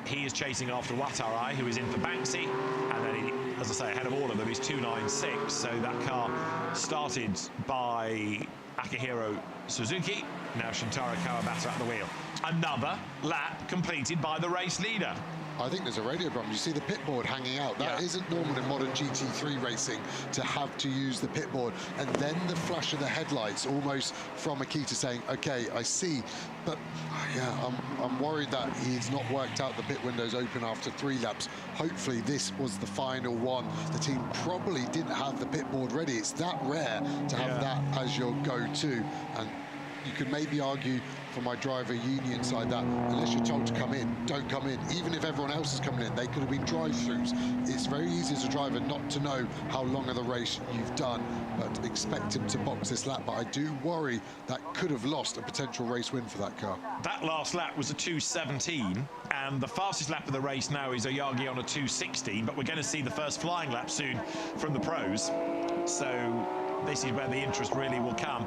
He is chasing after Watarai, who is in for Bankcy, and then, as I say, ahead of all of them is 296. So that car started by Akihiro Suzuki, now Shintaro Kawabata at the wheel. Another lap completed by the race leader. I think there's a radio problem. You see the pit board hanging out. That isn't normal in modern GT3 racing, to have to use the pit board. And then the flash of the headlights, almost from Akita saying, okay, I see. But yeah, I'm worried that he's not worked out the pit windows open after 3 laps. Hopefully this was the final one. The team probably didn't have the pit board ready. It's that rare to have that as your go-to. And you could maybe argue for my driver union side that unless you're told to come in, don't come in. Even if everyone else is coming in, they could have been drive-throughs. It's very easy as a driver not to know how long of the race you've done, but expect him to box this lap. But I do worry that could have lost a potential race win for that car. That last lap was a 2:17, and the fastest lap of the race now is Oyagi on a 2:16, but we're going to see the first flying lap soon from the pros. So this is where the interest really will come.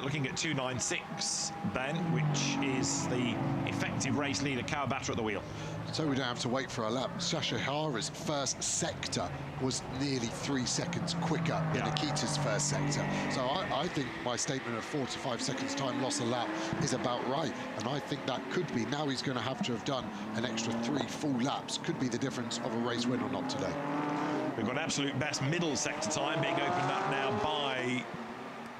Looking at 296, Ben, which is the effective race leader, Kawabata at the wheel. So we don't have to wait for a lap. Sashihara's first sector was nearly 3 seconds quicker than Akita's first sector. So I think my statement of 4 to 5 seconds time loss a lap is about right. And I think that could be, now he's going to have to have done an extra 3 full laps, could be the difference of a race win or not today. We've got absolute best middle sector time being opened up now by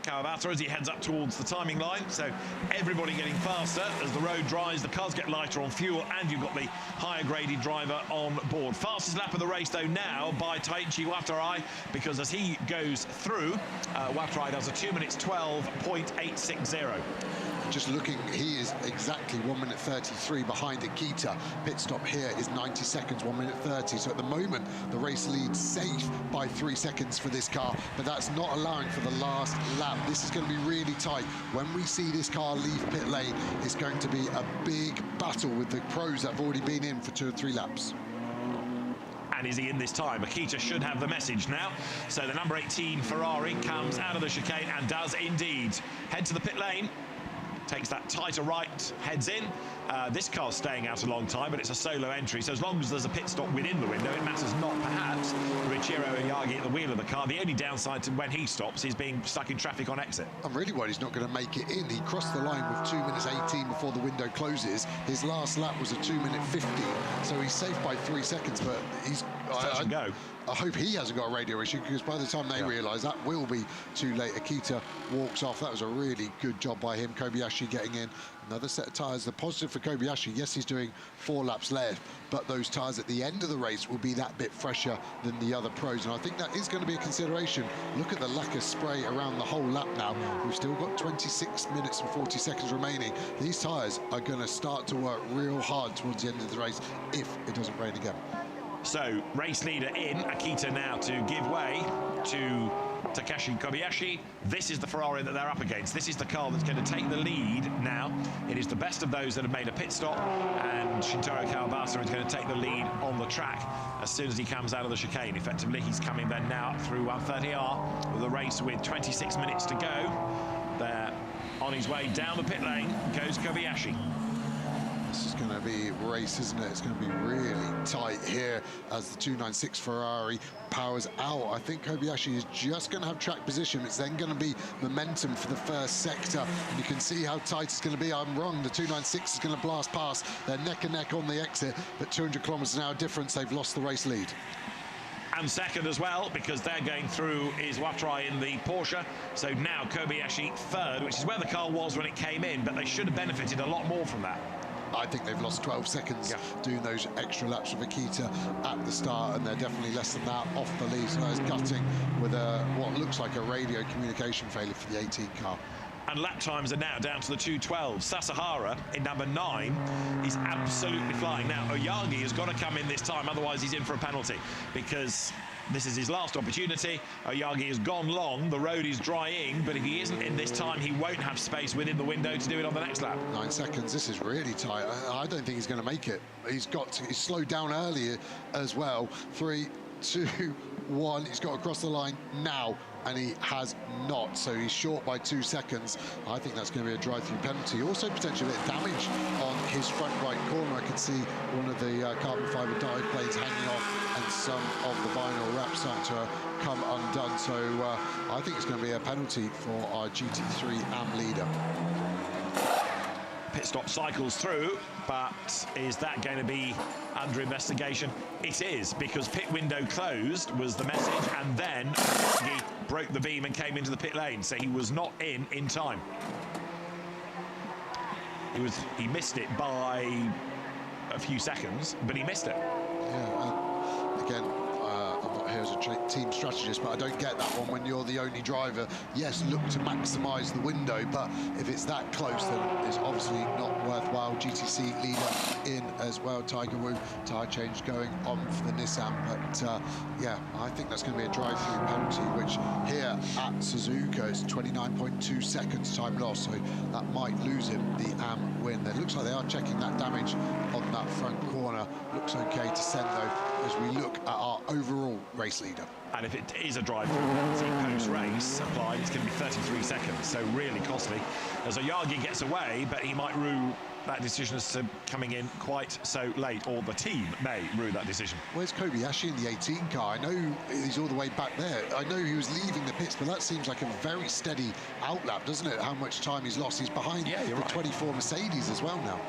Kawabata as he heads up towards the timing line. So everybody getting faster as the road dries, the cars get lighter on fuel, and you've got the higher graded driver on board. Fastest lap of the race though now by Taichi Watarai, because as he goes through, Watarai does a 2 minutes 12.860. Just looking, he is exactly 1 minute 33 behind Akita. Pit stop here is 90 seconds, 1 minute 30. So at the moment, the race leads safe by 3 seconds for this car, but that's not allowing for the last lap. This is going to be really tight. When we see this car leave pit lane, it's going to be a big battle with the pros that have already been in for 2 or 3 laps. And is he in this time? Akita should have the message now. So the number 18 Ferrari comes out of the chicane and does indeed head to the pit lane. Takes that tighter right, heads in. This car's staying out a long time, but it's a solo entry, so as long as there's a pit stop within the window, it matters not perhaps. Richiro Oyagi at the wheel of the car. The only downside to when he stops is being stuck in traffic on exit. I'm really worried he's not going to make it in. He crossed the line with 2 minutes 18 before the window closes. His last lap was a 2 minute 50, so he's safe by 3 seconds, but he's... Touch and go. I hope he hasn't got a radio issue, because by the time they realise that will be too late. Akita walks off. That was a really good job by him. Kobayashi getting in. Another set of tyres. The positive for Kobayashi, yes, he's doing 4 laps left, but those tyres at the end of the race will be that bit fresher than the other pros, and I think that is going to be a consideration. Look at the lack of spray around the whole lap now. We've still got 26 minutes and 40 seconds remaining. These tyres are going to start to work real hard towards the end of the race if it doesn't rain again. So, race leader in, Akita now to give way to Takeshi Kobayashi. This is the Ferrari that they're up against. This is the car that's going to take the lead now. It is the best of those that have made a pit stop, and Shintaro Kawabata is going to take the lead on the track as soon as he comes out of the chicane. Effectively, he's coming then now through 130R with the race with 26 minutes to go. There, on his way down the pit lane, goes Kobayashi. This is going to be race, isn't it? It's going to be really tight here as the 296 Ferrari powers out. I think Kobayashi is just going to have track position. It's then going to be momentum for the first sector. And you can see how tight it's going to be. I'm wrong. The 296 is going to blast past. They're neck and neck on the exit, but 200 kilometers an hour difference. They've lost the race lead. And second as well, because they're going through Iwatari in the Porsche. So now Kobayashi third, which is where the car was when it came in, but they should have benefited a lot more from that. I think they've lost 12 seconds doing those extra laps with Akita at the start, and they're definitely less than that off the lead. So that's gutting with what looks like a radio communication failure for the 18 car. And lap times are now down to the 2:12. Sasahara in number 9 is absolutely flying. Now, Oyagi has got to come in this time, otherwise he's in for a penalty, because this is his last opportunity. Oyagi has gone long, the road is drying, but if he isn't in this time, he won't have space within the window to do it on the next lap. 9 seconds, this is really tight. I don't think he's going to make it. He's slowed down earlier as well. 3, 2, 1, he's got across the line now, and he has not, so he's short by 2 seconds. I think that's going to be a drive-through penalty. Also potentially a bit of damage on his front right corner. I can see one of the carbon fibre dive plates hanging off, and some of the vinyl wrap starting to come undone. So I think it's going to be a penalty for our GT3 AM leader. Pit stop cycles through, but is that going to be under investigation? It is, because pit window closed was the message, and then he broke the beam and came into the pit lane, so he was not in time. He missed it by a few seconds, but he missed it. Yeah, again, I'm not here as a team strategist, but I don't get that one when you're the only driver. Yes, look to maximise the window, but if it's that close, then it's obviously not worthwhile. GTC leader in as well. Tiger Wu, tyre change going on for the Nissan, but yeah, I think that's going to be a drive-through penalty, which here at Suzuka is 29.2 seconds time loss, so that might lose him the AM win. It looks like they are checking that damage on that front corner. Looks okay to send though, as we look at our overall race leader. And if it is a drive-through penalty post-race applied, it's going to be 33 seconds, so really costly. As Oyagi gets away, but he might rue that decision as to coming in quite so late, or the team may rue that decision. Where's Kobayashi in the 18 car? I know he's all the way back there. I know he was leaving the pits, but that seems like a very steady outlap, doesn't it? How much time he's lost. He's behind the 24 Mercedes as well now.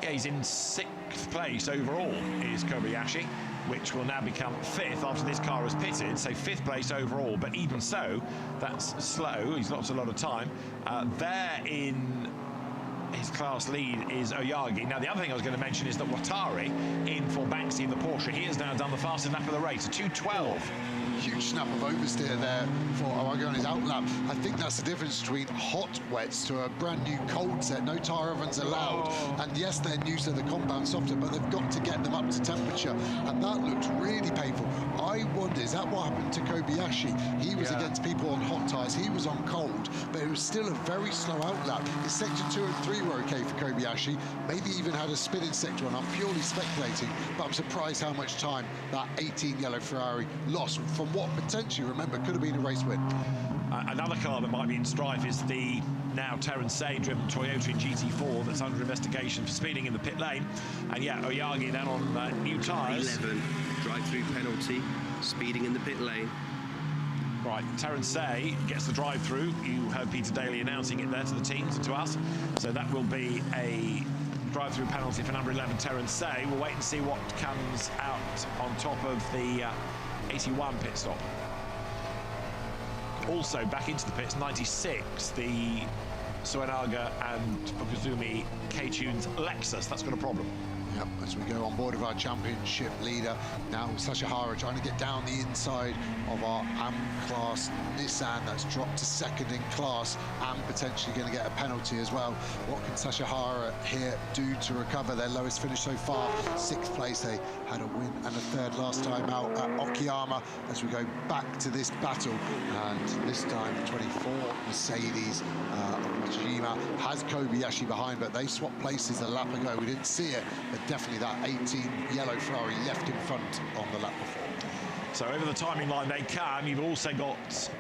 Yeah, he's in 6th place overall, is Kobayashi, which will now become 5th after this car has pitted, so 5th place overall, but even so, that's slow. He's lost a lot of time. There in his class lead is Oyagi. Now, the other thing I was going to mention is that Watari, in for Bankcy in the Porsche, he has now done the fastest lap of the race, a 2:12. Huge snap of oversteer there for Oyagi on his outlap. I think that's the difference between hot wets to a brand new cold set. No tyre ovens allowed. And yes, they're new, so the compound softer, but they've got to get them up to temperature. And that looks really painful. I wondered Is that what happened to Kobayashi? He was against people on hot tyres, he was on cold, but it was still a very slow outlap. His section 2 and 3 were okay for Kobayashi, maybe even had a spin in sector 1. I'm purely speculating, but I'm surprised how much time that 18 yellow Ferrari lost from what potentially, remember, could have been a race win. Another car that might be in strife is the now Terence Say driven Toyota in GT4 that's under investigation for speeding in the pit lane. And yeah, Oyagi then on new tyres. 11, drive-through penalty, speeding in the pit lane. Right, Terence Say gets the drive-through. You heard Peter Daly announcing it there to the teams and to us. So that will be a drive-through penalty for number 11, Terence Say. We'll wait and see what comes out on top of the 81 pit stop. Also back into the pits, 96, the Suenaga and Fukuzumi K-Tunes Lexus. That's got a problem. Yep, as we go on board of our championship leader, now Sashihara trying to get down the inside of our AM-class Nissan. That's dropped to second in class and potentially going to get a penalty as well. What can Sashihara here do to recover their lowest finish so far? 6th place, they had a win and a 3rd last time out at Okayama. As we go back to this battle, and this time 24 Mercedes Hitotsuyama has Kobayashi behind, but they swapped places a lap ago. We didn't see it, but definitely that 18 yellow Ferrari left in front on the lap before. So over the timing line they come. You've also got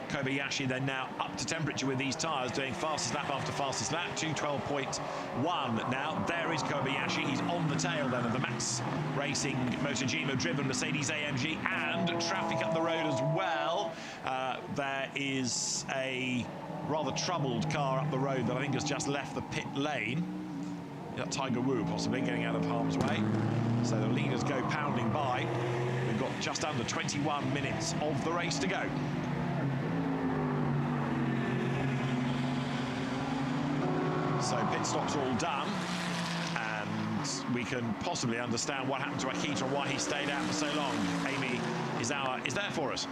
Kobayashi then now up to temperature with these tyres, doing fastest lap after fastest lap, 2:12.1 now. There is Kobayashi. He's on the tail then of the Max Racing Motojima driven Mercedes AMG, and traffic up the road as well. There is a rather troubled car up the road that I think has just left the pit lane. Tiger Wu possibly getting out of harm's way. So the leaders go pounding by. We've got just under 21 minutes of the race to go. So pit stops all done, and we can possibly understand what happened to Akita and why he stayed out for so long. Amy Izawa is there for us.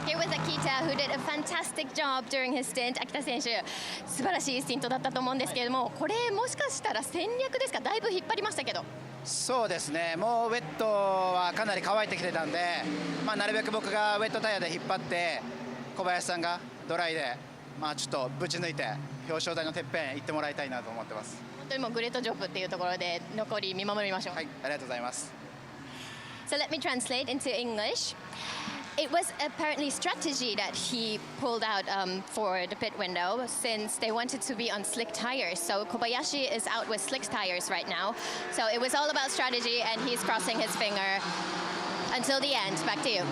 Here was Akita, who did a fantastic job during his stint. Akita 選手、素晴らしいスティントだったと思うんですけれども、これもしかしたら戦略ですか？だいぶ引っ張りましたけど。そうですね、もうウェットはかなり乾いてきてたんで、なるべく僕がウェットタイヤで引っ張って、小林さんがドライで、ちょっとぶち抜いて表彰台のてっぺん行ってもらいたいなと思ってます。本当にもうグレートジョブっていうところで残り見守りましょう。はい、ありがとうございます。So let me translate into English. It was apparently strategy that he pulled out for the pit window, since they wanted to be on slick tires. So Kobayashi is out with slick tires right now. So it was all about strategy, and he's crossing his finger until the end. Back to you.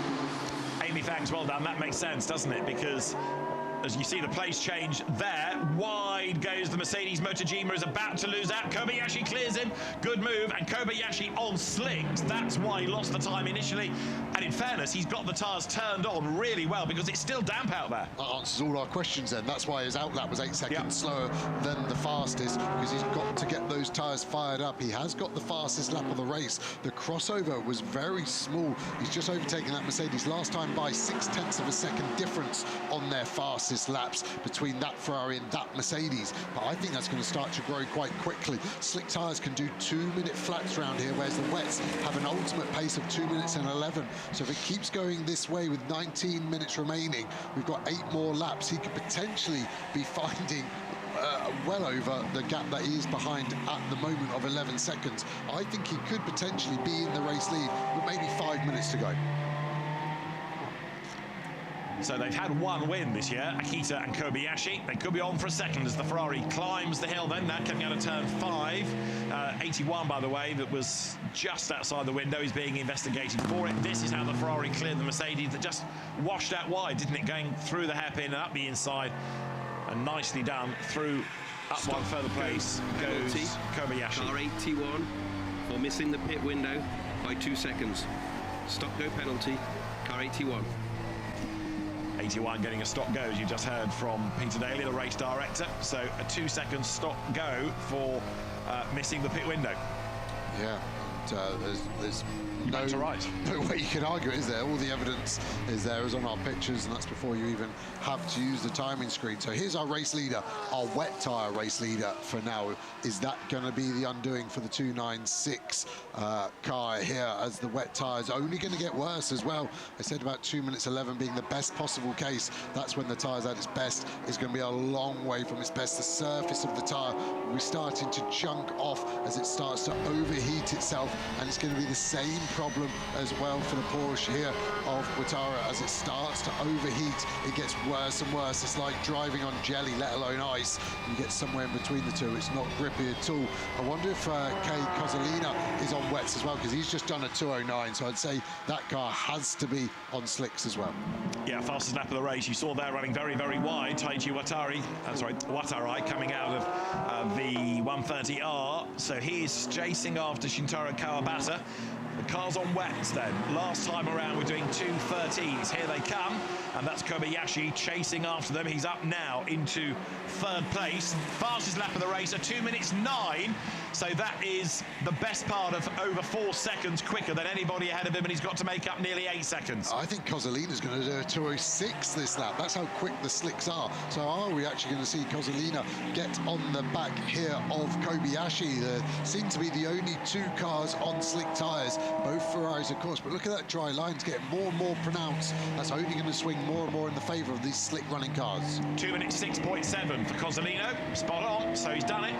Amy, thanks. Well done. That makes sense, doesn't it? Because as you see the place change there, wide goes the Mercedes Motojima, is about to lose out. Kobayashi clears him. Good move, and Kobayashi on slicks. That's why he lost the time initially. And in fairness, he's got the tyres turned on really well, because it's still damp out there. That answers all our questions then. That's why his outlap was 8 seconds slower than the fastest, because he's got to get those tyres fired up. He has got the fastest lap of the race. The crossover was very small. He's just overtaken that Mercedes last time by 0.6 of a second difference on their fastest laps between that Ferrari and that Mercedes. But I think that's going to start to grow quite quickly. Slick tyres can do 2-minute flats around here, whereas the wets have an ultimate pace of 2 minutes and 11. So if it keeps going this way with 19 minutes remaining, we've got 8 more laps. He could potentially be finding well over the gap that he is behind at the moment of 11 seconds. I think he could potentially be in the race lead with maybe 5 minutes to go. So they've had one win this year, Akita and Kobayashi. They could be on for a second as the Ferrari climbs the hill then. That coming out of turn 5. 81, by the way, that was just outside the window. He's being investigated for it. This is how the Ferrari cleared the Mercedes that just washed out wide, didn't it? Going through the hairpin and up the inside. And nicely done through up one further place goes Kobayashi. Car 81 for missing the pit window by 2 seconds. Stop go penalty, car 81. 81 getting a stop go, as you just heard from Peter Daly, the race director. So a 2-second stop go for missing the pit window. Yeah, there's That's right. no way you can argue it, is there? All the evidence is there, is on our pictures, and that's before you even have to use the timing screen. So here's our race leader, our wet tyre race leader for now. Is that going to be the undoing for the 296 car here, as the wet tyres only going to get worse as well? I said about 2 minutes 11 being the best possible case. That's when the tyre's at its best. It's going to be a long way from its best. The surface of the tyre will be starting to chunk off as it starts to overheat itself, and it's going to be the same problem as well for the Porsche here of Ouattara. As it starts to overheat, it gets worse and worse. It's like driving on jelly, let alone ice. You get somewhere in between the two. It's not grippy at all. I wonder if Kay Kozolina is on wets as well, because he's just done a 209, so I'd say that car has to be on slicks as well. Yeah, fastest lap of the race. You saw there running very, very wide. Taichi Watarai coming out of the 130R. So he's chasing after Shintaro Kawabata. The car's on wets then. Last time around we're doing 2:13s. Here they come, and that's Kobayashi chasing after them. He's up now into third place. Fastest lap of the race, a 2 minutes 9. So that is the best part of over 4 seconds quicker than anybody ahead of him, and he's got to make up nearly 8 seconds. I think Kozolina's going to do a 206 this lap. That's how quick the slicks are. So are we actually going to see Kozolina get on the back here of Kobayashi? There seem to be the only 2 cars on slick tyres, both Ferraris of course, but look at that dry line. It's getting more and more pronounced. That's only going to swing more and more in the favour of these slick running cars. 2 minutes 6.7 for Kozolino. Spot on, so he's done it.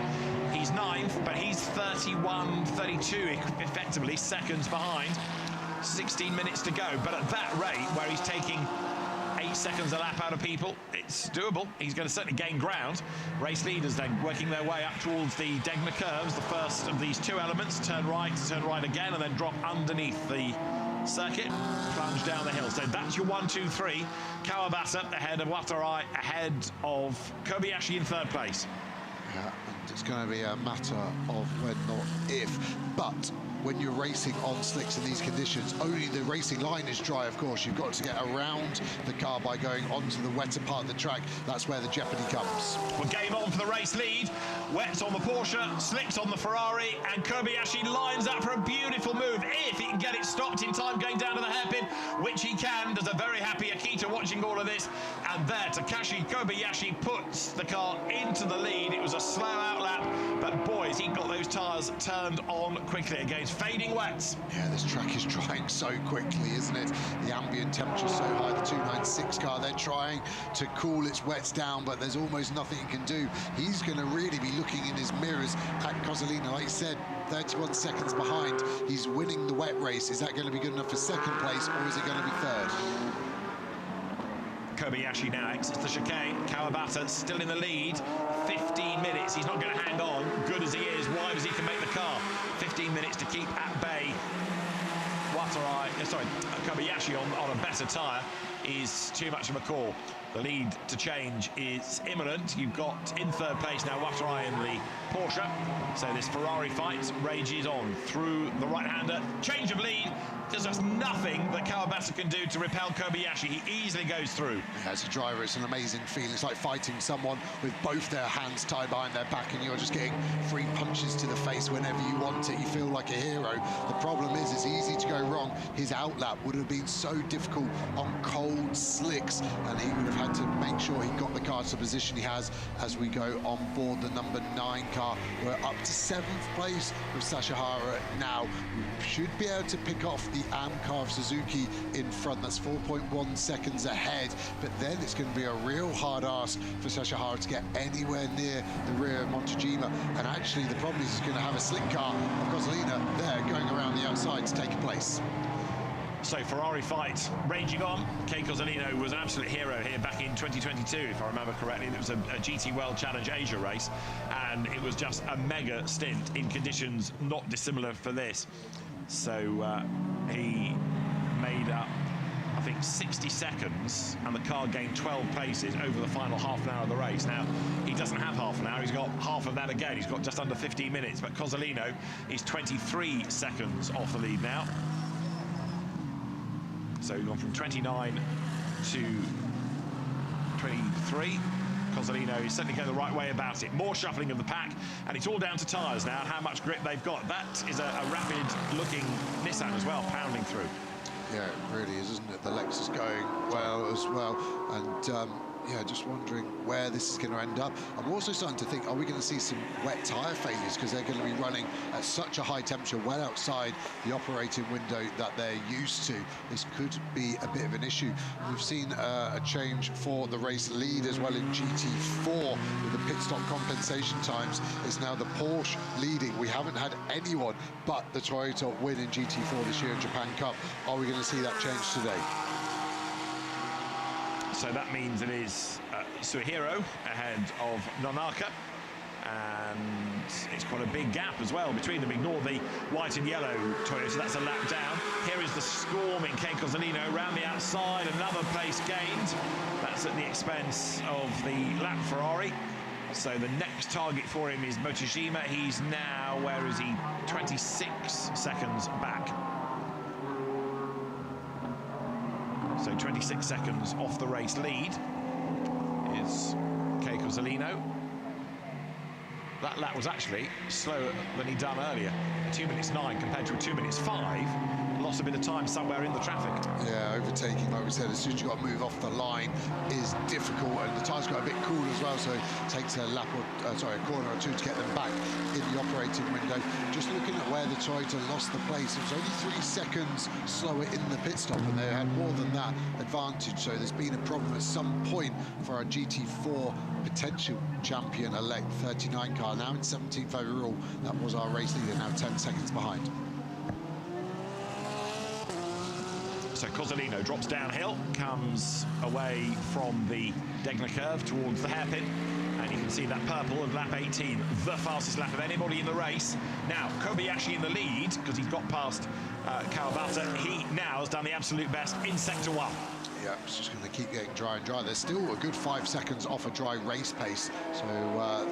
He's 9th, but he's 32 effectively seconds behind. 16 minutes to go, but at that rate, where he's taking 8 seconds a lap out of people, it's doable. He's going to certainly gain ground. Race leaders then working their way up towards the Degner curves, the first of these 2 elements. Turn right again, and then drop underneath the circuit, plunge down the hill. So that's your 1, 2, 3. Kawabata ahead of Watarai, ahead of Kobayashi in third place. Yeah, and it's going to be a matter of when, not if. But when you're racing on slicks in these conditions, only the racing line is dry, of course. You've got to get around the car by going onto the wetter part of the track. That's where the jeopardy comes. Well, game on for the race lead. Wets on the Porsche, slicks on the Ferrari, and Kobayashi lines up for a beautiful move. If he can get it stopped in time going down to the hairpin, which he can. There's a very happy Akita watching all of this. And there, Takashi Kobayashi puts the car into the lead. It was a slow out lap, but boys, he got those tyres turned on quickly against fading wets. Yeah, this track is drying so quickly, isn't it? The ambient temperature so high. The 296 car, they're trying to cool its wets down, but there's almost nothing he can do. He's going to really be looking in his mirrors at Kozolina. Like I said, 31 seconds behind. He's winning the wet race. Is that going to be good enough for second place, or is it going to be third? Kobayashi now exits the chicane. Kawabata still in the lead. 15 minutes. He's not going to hang on. Good as he is, wide as he can make the car. 15 minutes to keep at bay. Kobayashi on a better tyre is too much of a call. The lead to change is imminent. You've got in third place now Watarai in the Porsche. So this Ferrari fight rages on through the right-hander. Change of lead. There's just nothing that Kawabata can do to repel Kobayashi. He easily goes through. Yeah, as a driver, it's an amazing feeling. It's like fighting someone with both their hands tied behind their back, and you're just getting free punches to the face whenever you want it. You feel like a hero. The problem is, it's easy to go wrong. His outlap would have been so difficult on cold slicks, and he would have had to make sure he got the car to the position he has as we go on board the number 9 car. We're up to 7th place with Sashihara now. We should be able to pick off the AM car of Suzuki in front. That's 4.1 seconds ahead, but then it's going to be a real hard ask for Sashihara to get anywhere near the rear of Montegima. And actually the problem is he's going to have a slick car of Kozolina there going around the outside to take a place. So Ferrari fight raging on. Kei Kozolino was an absolute hero here back in 2022, if I remember correctly. It was a GT World Challenge Asia race, and it was just a mega stint in conditions not dissimilar for this. So he made up, I think, 60 seconds, and the car gained 12 places over the final half an hour of the race. Now, he doesn't have half an hour. He's got half of that again. He's got just under 15 minutes, but Kozolino is 23 seconds off the lead now. So we've gone from 29 to 23. Cozzolino is certainly going the right way about it. More shuffling of the pack, and it's all down to tyres now and how much grip they've got. That is a rapid-looking Nissan as well, pounding through. Yeah, it really is, isn't it? The Lexus going well as well, and yeah, just wondering where this is going to end up. I'm also starting to think, are we going to see some wet tyre failures because they're going to be running at such a high temperature, well outside the operating window that they're used to? This could be a bit of an issue. We've seen a change for the race lead as well in GT4 with the pit stop compensation times. It's now the Porsche leading. We haven't had anyone but the Toyota win in GT4 this year in Japan Cup. Are we going to see that change today? So that means it is Suihiro ahead of Nonaka, and it's quite a big gap as well between them. Ignore the white and yellow Toyota, that's a lap down. Here is the storming Kei Cozzolino around the outside, another place gained. That's at the expense of the lap Ferrari. So the next target for him is Motojima. He's now, where is he? 26 seconds back. So 26 seconds off the race lead is Kei Cozzolino. That lap was actually slower than he'd done earlier. 2 minutes 9 compared to a 2 minutes 5. Lost a bit of time somewhere in the traffic. Yeah, overtaking, like we said, as soon as you've got to move off the line is difficult, and the tyres got a bit cool as well, so it takes a lap or, a corner or two to get them back in the operating window. Just looking at where the Toyota lost the place, it was only 3 seconds slower in the pit stop, and they had more than that advantage, so there's been a problem at some point for our GT4 potential champion-elect 39 car, now in 17th overall. That was our race leader, now 10 seconds behind. So Cozzolino drops downhill, comes away from the Degner curve towards the hairpin, and you can see that purple of lap 18, the fastest lap of anybody in the race. Now, Kobayashi in the lead, because he's got past Kawabata. He now has done the absolute best in Sector 1. Yeah, it's just going to keep getting dry and dry. They're still a good 5 seconds off a dry race pace, so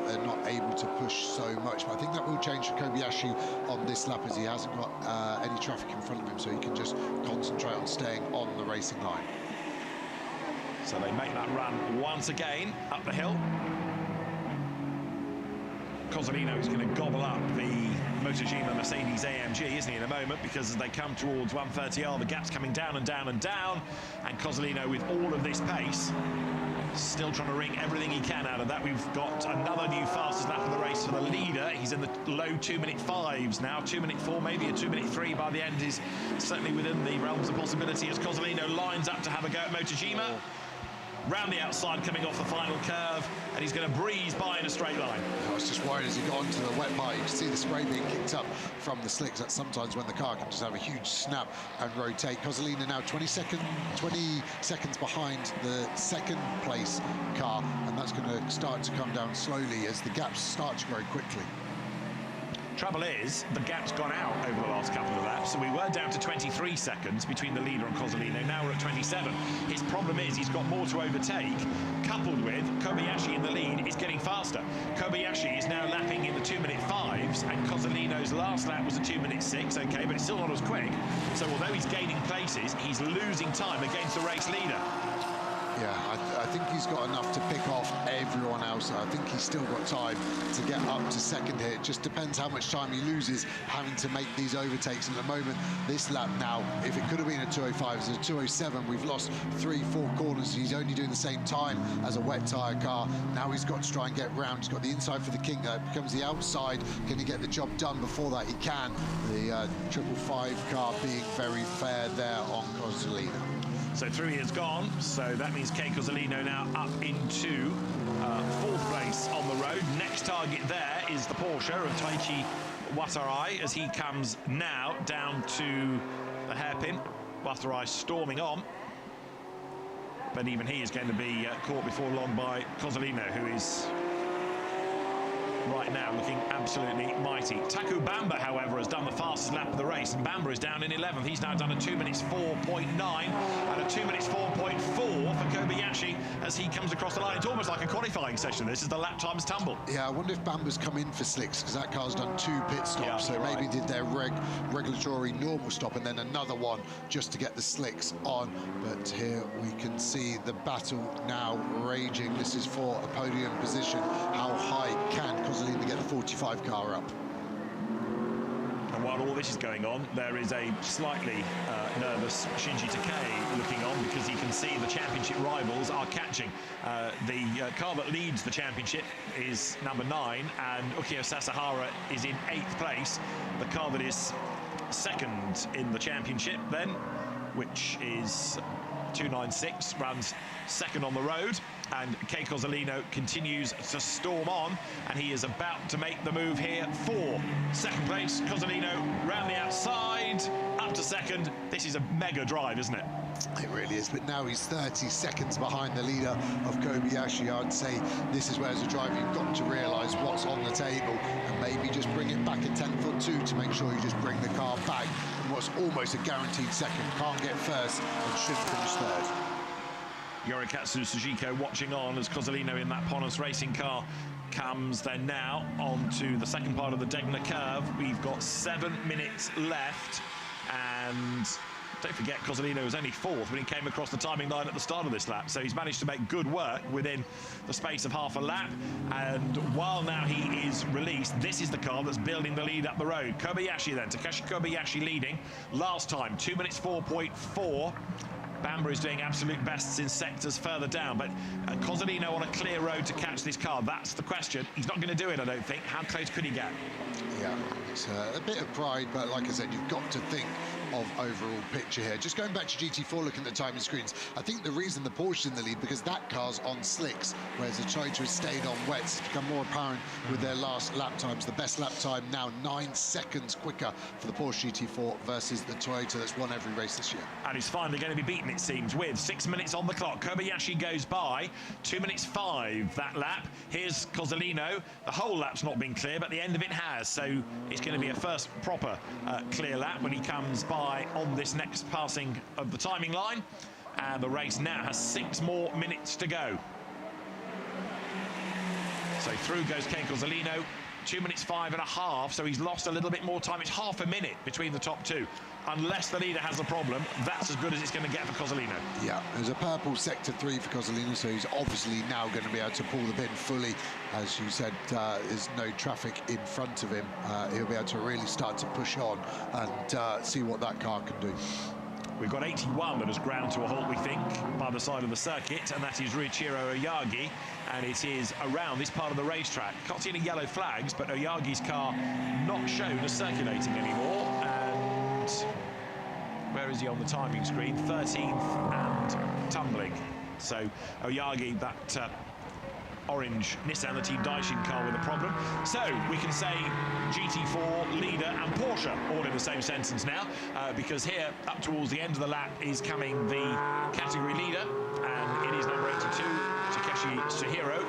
they're not able to push so much. But I think that will change for Kobayashi on this lap, as he hasn't got any traffic in front of him, so he can just concentrate on staying on the racing line. So they make that run once again up the hill. Cozzolino is going to gobble up the Motojima Mercedes AMG, isn't he, in a moment, because as they come towards 130R, the gap's coming down and down and down, and Cozzolino, with all of this pace, still trying to wring everything he can out of that. We've got another new fastest lap of the race for the leader. He's in the low 2 minute 5s now, 2 minute 4, maybe a 2 minute 3 by the end is certainly within the realms of possibility as Cozzolino lines up to have a go at Motojima. Round the outside, coming off the final curve, and he's going to breeze by in a straight line. I was just worried as he got onto the wet part. You can see the spray being kicked up from the slicks. That's sometimes when the car can just have a huge snap and rotate. Cozzolino now 20 seconds behind the second place car, and that's going to start to come down slowly as the gaps start to grow quickly. Trouble is, the gap's gone out over the last couple of laps, so we were down to 23 seconds between the leader and Cozzolino. Now we're at 27. His problem is he's got more to overtake, coupled with Kobayashi in the lead is getting faster. Kobayashi is now lapping in the 2 minute 5s, and Cozzolino's last lap was a 2 minute 6, okay, but it's still not as quick. So although he's gaining places, he's losing time against the race leader. Yeah, I think he's got enough to pick off everyone else. I think he's still got time to get up to second here. It just depends how much time he loses having to make these overtakes. At the moment, this lap now, if it could have been a 205, it's a 207. We've lost 3-4 corners. He's only doing the same time as a wet tyre car. Now he's got to try and get round. He's got the inside for the king. It becomes the outside. Can he get the job done before that? He can. The 555 car being very fair there on Cozzolino. So through he has gone, so that means Kei Cozzolino now up into 4th place on the road. Next target there is the Porsche of Taichi Watarai as he comes now down to the hairpin. Watarai storming on, but even he is going to be caught before long by Cozzolino, who is right now, looking absolutely mighty. Taku Bamba, however, has done the fastest lap of the race, and Bamba is down in 11th. He's now done a 2 minutes 4.9 and a 2 minutes 4.4 for Kobayashi as he comes across the line. It's almost like a qualifying session. This is the lap times tumble. Yeah, I wonder if Bamba's come in for slicks, because that car's done 2 pit stops, Yeah, so right. maybe did their regulatory normal stop and then another one just to get the slicks on. But here we can see the battle now raging. This is for a podium position. How high can Kozolina get the 45 car up? And while all this is going on, there is a slightly nervous Shinji Takei looking on, because he can see the championship rivals are catching. The car that leads the championship is number 9, and Ukio Sasahara is in 8th place. The car that is second in the championship then, which is 296, runs second on the road, and Kei Kozolino continues to storm on, and he is about to make the move here for second place. Kozolino round the outside, up to second. This is a mega drive, isn't it? It really is, but now he's 30 seconds behind the leader of Kobayashi. I'd say this is where, as a driver, you've got to realise what's on the table and maybe just bring it back a 10th or 2 to make sure you just bring the car back. And what's almost a guaranteed second, can't get first and should finish third. Yorikatsu Sujiko watching on as Kozolino in that Ponos racing car comes then now onto the second part of the Degner curve. We've got 7 minutes left, and don't forget, Kozolino was only 4th when he came across the timing line at the start of this lap, so he's managed to make good work within the space of half a lap. And while now he is released, this is the car that's building the lead up the road. Kobayashi then, Takeshi Kobayashi leading. Last time, 2 minutes 4.4. Bamba is doing absolute bests in sectors further down, but Kozolino on a clear road to catch this car. That's the question. He's not going to do it, I don't think. How close could he get? Yeah, it's a bit of pride, but like I said, you've got to think of overall picture here. Just going back to GT4, looking at the timing screens, I think the reason the Porsche's in the lead, because that car's on slicks, whereas the Toyota has stayed on wets. It's become more apparent with their last lap times. The best lap time now 9 seconds quicker for the Porsche GT4 versus the Toyota that's won every race this year. And he's finally going to be beaten, it seems, with 6 minutes on the clock. Kobayashi goes by, 2 minutes 5 that lap. Here's Kozolino. The whole lap's not been clear, but the end of it has, so it's going to be a first proper clear lap when he comes by on this next passing of the timing line. And the race now has 6 more minutes to go. So through goes Kei Kozolino, 2 minutes 5.5, so he's lost a little bit more time. It's half a minute between the top 2. Unless the leader has a problem, that's as good as it's going to get for Kozolino. Yeah, there's a purple sector 3 for Kozolino, so he's obviously now going to be able to pull the bin fully. As you said, there's no traffic in front of him. He'll be able to really start to push on and see what that car can do. We've got 81 that has ground to a halt, we think, by the side of the circuit, and that is Ruichiro Oyagi, and it is around this part of the racetrack. Can't see any yellow flags, but Oyagi's car not shown as circulating anymore, and where is he on the timing screen? 13th and tumbling. So Oyagi, that orange Nissan, the Team Daishin car, with a problem. So we can say GT4 leader and Porsche all in the same sentence now, because here up towards the end of the lap is coming the category leader, and it is number 82 Takeshi Suhiro.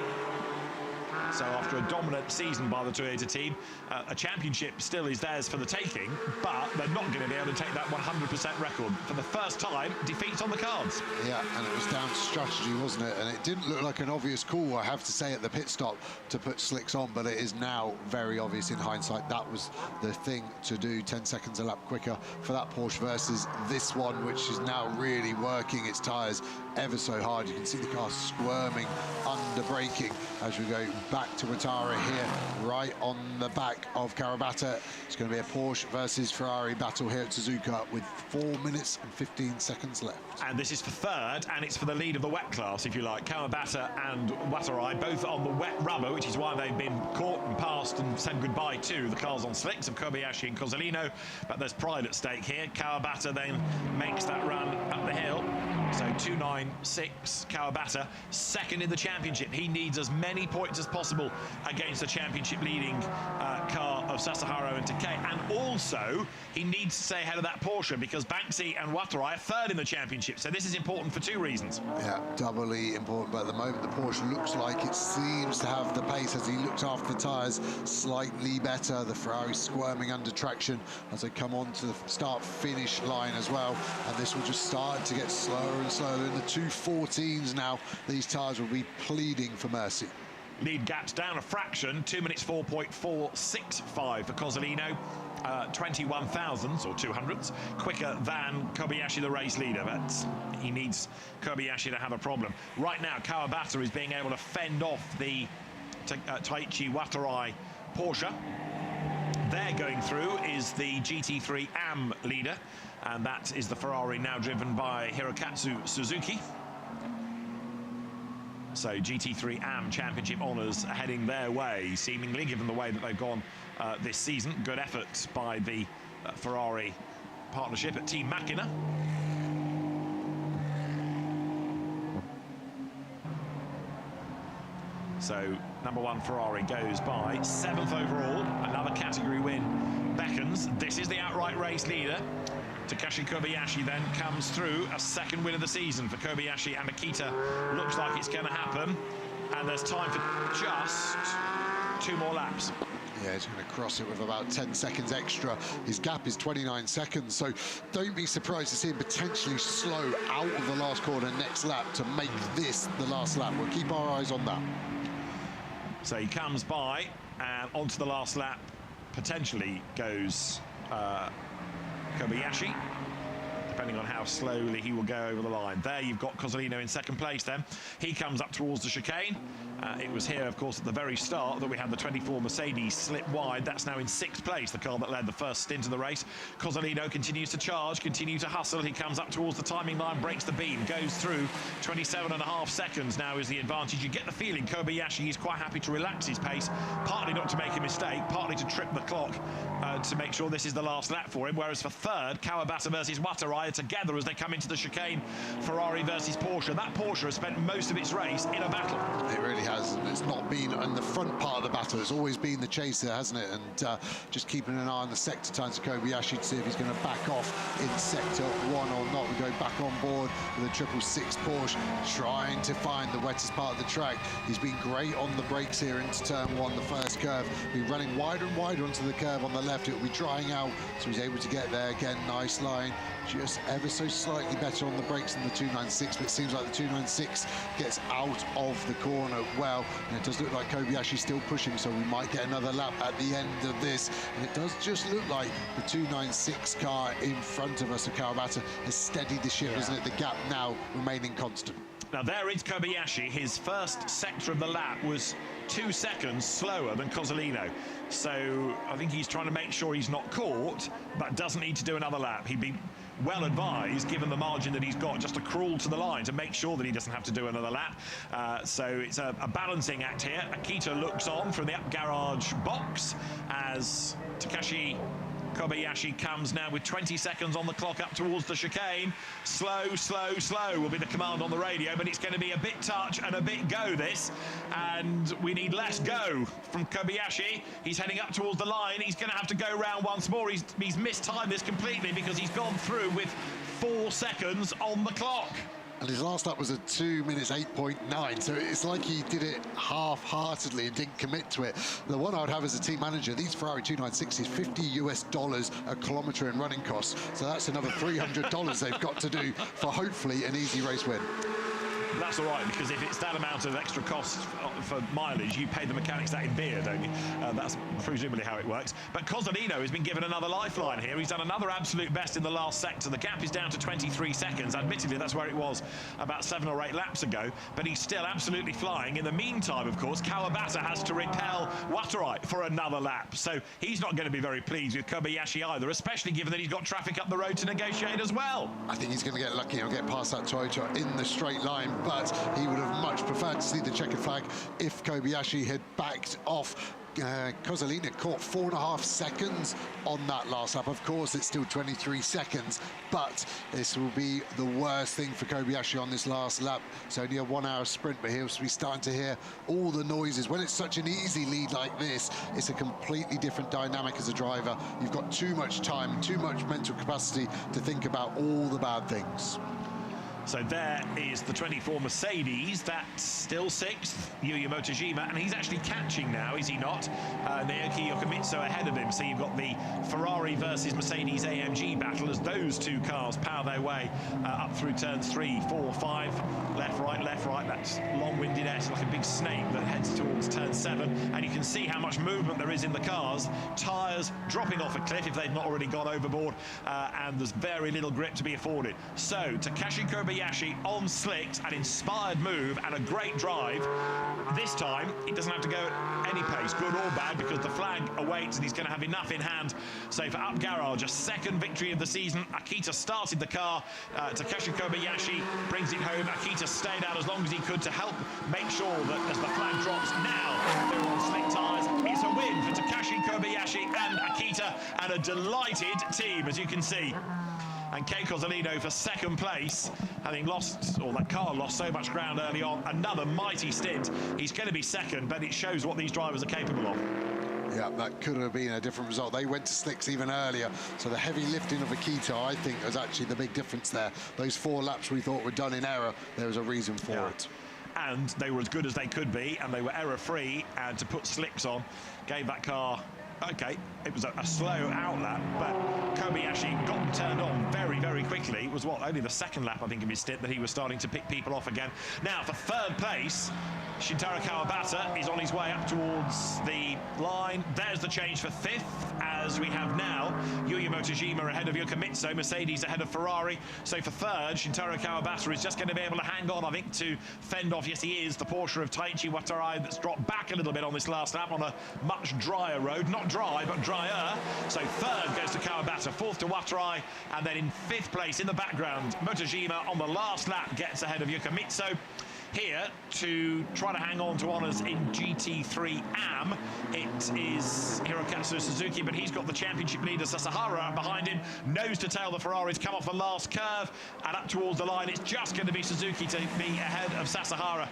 So after a dominant season by the Toyota team, a championship still is theirs for the taking, but they're not going to be able to take that 100% record. For the first time, defeats on the cards. Yeah, and it was down to strategy, wasn't it? And it didn't look like an obvious call, I have to say, at the pit stop to put slicks on, but it is now very obvious in hindsight. That was the thing to do, 10 seconds a lap quicker for that Porsche versus this one, which is now really working its tyres ever so hard. You can see the car squirming under braking as we go back to Watara here, right on the back of Kawabata. It's going to be a Porsche versus Ferrari battle here at Suzuka with 4 minutes and 15 seconds left. And this is for third, and it's for the lead of the wet class, if you like. Kawabata and Watarai both on the wet rubber, which is why they've been caught and passed and said goodbye to the cars on slicks of Kobayashi and Kozolino. But there's pride at stake here. Kawabata then makes that run up the hill. So 2.96 Kawabata, second in the championship. He needs as many points as possible against the championship leading car of Sasahiro and Takei, and also he needs to stay ahead of that Porsche because Bankcy and Watarai are third in the championship. So this is important for two reasons. Yeah, doubly important. But at the moment, the Porsche looks like it seems to have the pace as he looks after the tyres slightly better. The Ferrari squirming under traction as they come on to the start-finish line as well. And this will just start to get slower and slower. In the 2:14s now, these tyres will be pleading for mercy. Lead gaps down a fraction, 2 minutes 4.465 for Cozzolino, 21 thousandths or 200ths quicker than Kobayashi, the race leader. But he needs Kobayashi to have a problem. Right now, Kawabata is being able to fend off the Taichi Watarai Porsche. There going through is the GT3 AM leader, and that is the Ferrari now driven by Hirokatsu Suzuki. So GT3 AM Championship honours are heading their way, seemingly, given the way that they've gone this season. Good effort by the Ferrari partnership at Team Machina. So #1 Ferrari goes by, 7th overall, another category win beckons. This is the outright race leader. Takashi Kobayashi then comes through, a second win of the season for Kobayashi and Akita. Looks like it's going to happen, and there's time for just 2 more laps. Yeah, he's going to cross it with about 10 seconds extra. His gap is 29 seconds, so don't be surprised to see him potentially slow out of the last corner next lap to make this the last lap. We'll keep our eyes on that. So he comes by, and onto the last lap potentially goes Kobayashi, depending on how slowly he will go over the line. There you've got Cozzolino in second place then. He comes up towards the chicane. It was here, of course, at the very start that we had the 24 Mercedes slip wide. That's now in 6th place, the car that led the first stint of the race. Cozzolino continues to charge, continues to hustle. He comes up towards the timing line, breaks the beam, goes through. 27.5 seconds now is the advantage. You get the feeling Kobayashi is quite happy to relax his pace, partly not to make a mistake, partly to trip the clock to make sure this is the last lap for him. Whereas for third, Kawabata versus Watarai are together as they come into the chicane. Ferrari versus Porsche. That Porsche has spent most of its race in a battle. It really has. It's not been in the front part of the battle. It's always been the chaser, hasn't it? And just keeping an eye on the sector times of Kobayashi to see if he's going to back off in sector 1 or not. We go back on board with a 666 Porsche, trying to find the wettest part of the track. He's been great on the brakes here into turn 1, the first curve. He's running wider and wider onto the curve on the left. It will be drying out, so he's able to get there again. Nice line. Just ever so slightly better on the brakes than the 296, but it seems like the 296 gets out of the corner well, and it does look like Kobayashi's still pushing, so we might get another lap at the end of this. And it does just look like the 296 car in front of us, Kawabata, has steadied the ship, isn't it? The gap now remaining constant. Now there is Kobayashi. His first sector of the lap was 2 seconds slower than Cozzolino. So I think he's trying to make sure he's not caught, but doesn't need to do another lap. He'd be well advised, given the margin that he's got, just to crawl to the line to make sure that he doesn't have to do another lap. So it's a balancing act here. Akita looks on from the up garage box as Takashi Kobayashi comes now with 20 seconds on the clock up towards the chicane. Slow, slow, slow will be the command on the radio, but it's going to be a bit touch and a bit go this, and we need less go from Kobayashi. He's heading up towards the line. He's going to have to go round once more. He's mistimed this completely because he's gone through with 4 seconds on the clock. And his last lap was a 2 minutes 8.9, so it's like he did it half-heartedly and didn't commit to it. The one I would have as a team manager, these Ferrari 296s, $50 a kilometre in running costs, so that's another $300 they've got to do for hopefully an easy race win. That's all right, because if it's that amount of extra cost for mileage, you pay the mechanics that in beer, don't you? That's presumably how it works. But Cozzolino has been given another lifeline here. He's done another absolute best in the last sector. The gap is down to 23 seconds. Admittedly, that's where it was about 7 or 8 laps ago, but he's still absolutely flying. In the meantime, of course, Kawabata has to repel Watarai for another lap. So he's not going to be very pleased with Kobayashi either, especially given that he's got traffic up the road to negotiate as well. I think he's going to get lucky and get past that Toyota in the straight line, but he would have much preferred to see the checkered flag if Kobayashi had backed off Kozolina caught 4.5 seconds on that last lap. Of course, it's still 23 seconds, but this will be the worst thing for Kobayashi on this last lap. It's only a 1 hour sprint, but he'll be starting to hear all the noises. When it's such an easy lead like this, it's a completely different dynamic as a driver. You've got too much time, too much mental capacity to think about all the bad things. So there is the 24 Mercedes. That's still 6th, Yuya Motojima, and he's actually catching now, is he not? Naoki Yokomitsu ahead of him. So you've got the Ferrari versus Mercedes AMG battle as those two cars power their way up through turns 3, 4, 5, left, right, left, right. That's long-winded S, like a big snake that heads towards turn 7. And you can see how much movement there is in the cars. Tyres dropping off a cliff if they've not already gone overboard, and there's very little grip to be afforded. So Takashi Kobayashi on slicks, an inspired move and a great drive. This time, he doesn't have to go at any pace, good or bad, because the flag awaits and he's going to have enough in hand. So for Up Garage, a 2nd victory of the season. Akita started the car. Takashi Kobayashi brings it home. Akita stayed out as long as he could to help make sure that as the flag drops, now they're on slick tyres. It's a win for Takashi Kobayashi and Akita, and a delighted team, as you can see. And Kei Kozolino for 2nd place, having lost, or that car lost so much ground early on. Another mighty stint. He's going to be 2nd, but it shows what these drivers are capable of. Yeah, that could have been a different result. They went to slicks even earlier, so the heavy lifting of Akita, I think, was actually the big difference there. Those 4 laps we thought were done in error, there was a reason for it. And they were as good as they could be, and they were error-free, and to put slicks on gave that car... Okay, it was a slow out lap, but Kobayashi got them turned on very, very quickly. It was, what, only the 2nd lap, I think, of his stint that he was starting to pick people off again. Now, for 3rd place, Shintaro Kawabata is on his way up towards the line. There's the change for 5th, as we have now Yuya Motojima ahead of Yokomitsu, Mercedes ahead of Ferrari. So for 3rd, Shintaro Kawabata is just going to be able to hang on, I think, to fend off, yes he is, the Porsche of Taichi Watarai that's dropped back a little bit on this last lap on a much drier road. Not dry, but drier. So 3rd goes to Kawabata, 4th to Watarai, and then in 5th place in the background, Motojima on the last lap gets ahead of Yokomitsu. Here to try to hang on to honours in GT3 AM. It is Hirokatsu Suzuki, but he's got the championship leader Sasahara behind him. Nose to tail, the Ferraris come off the last curve and up towards the line. It's just going to be Suzuki to be ahead of Sasahara,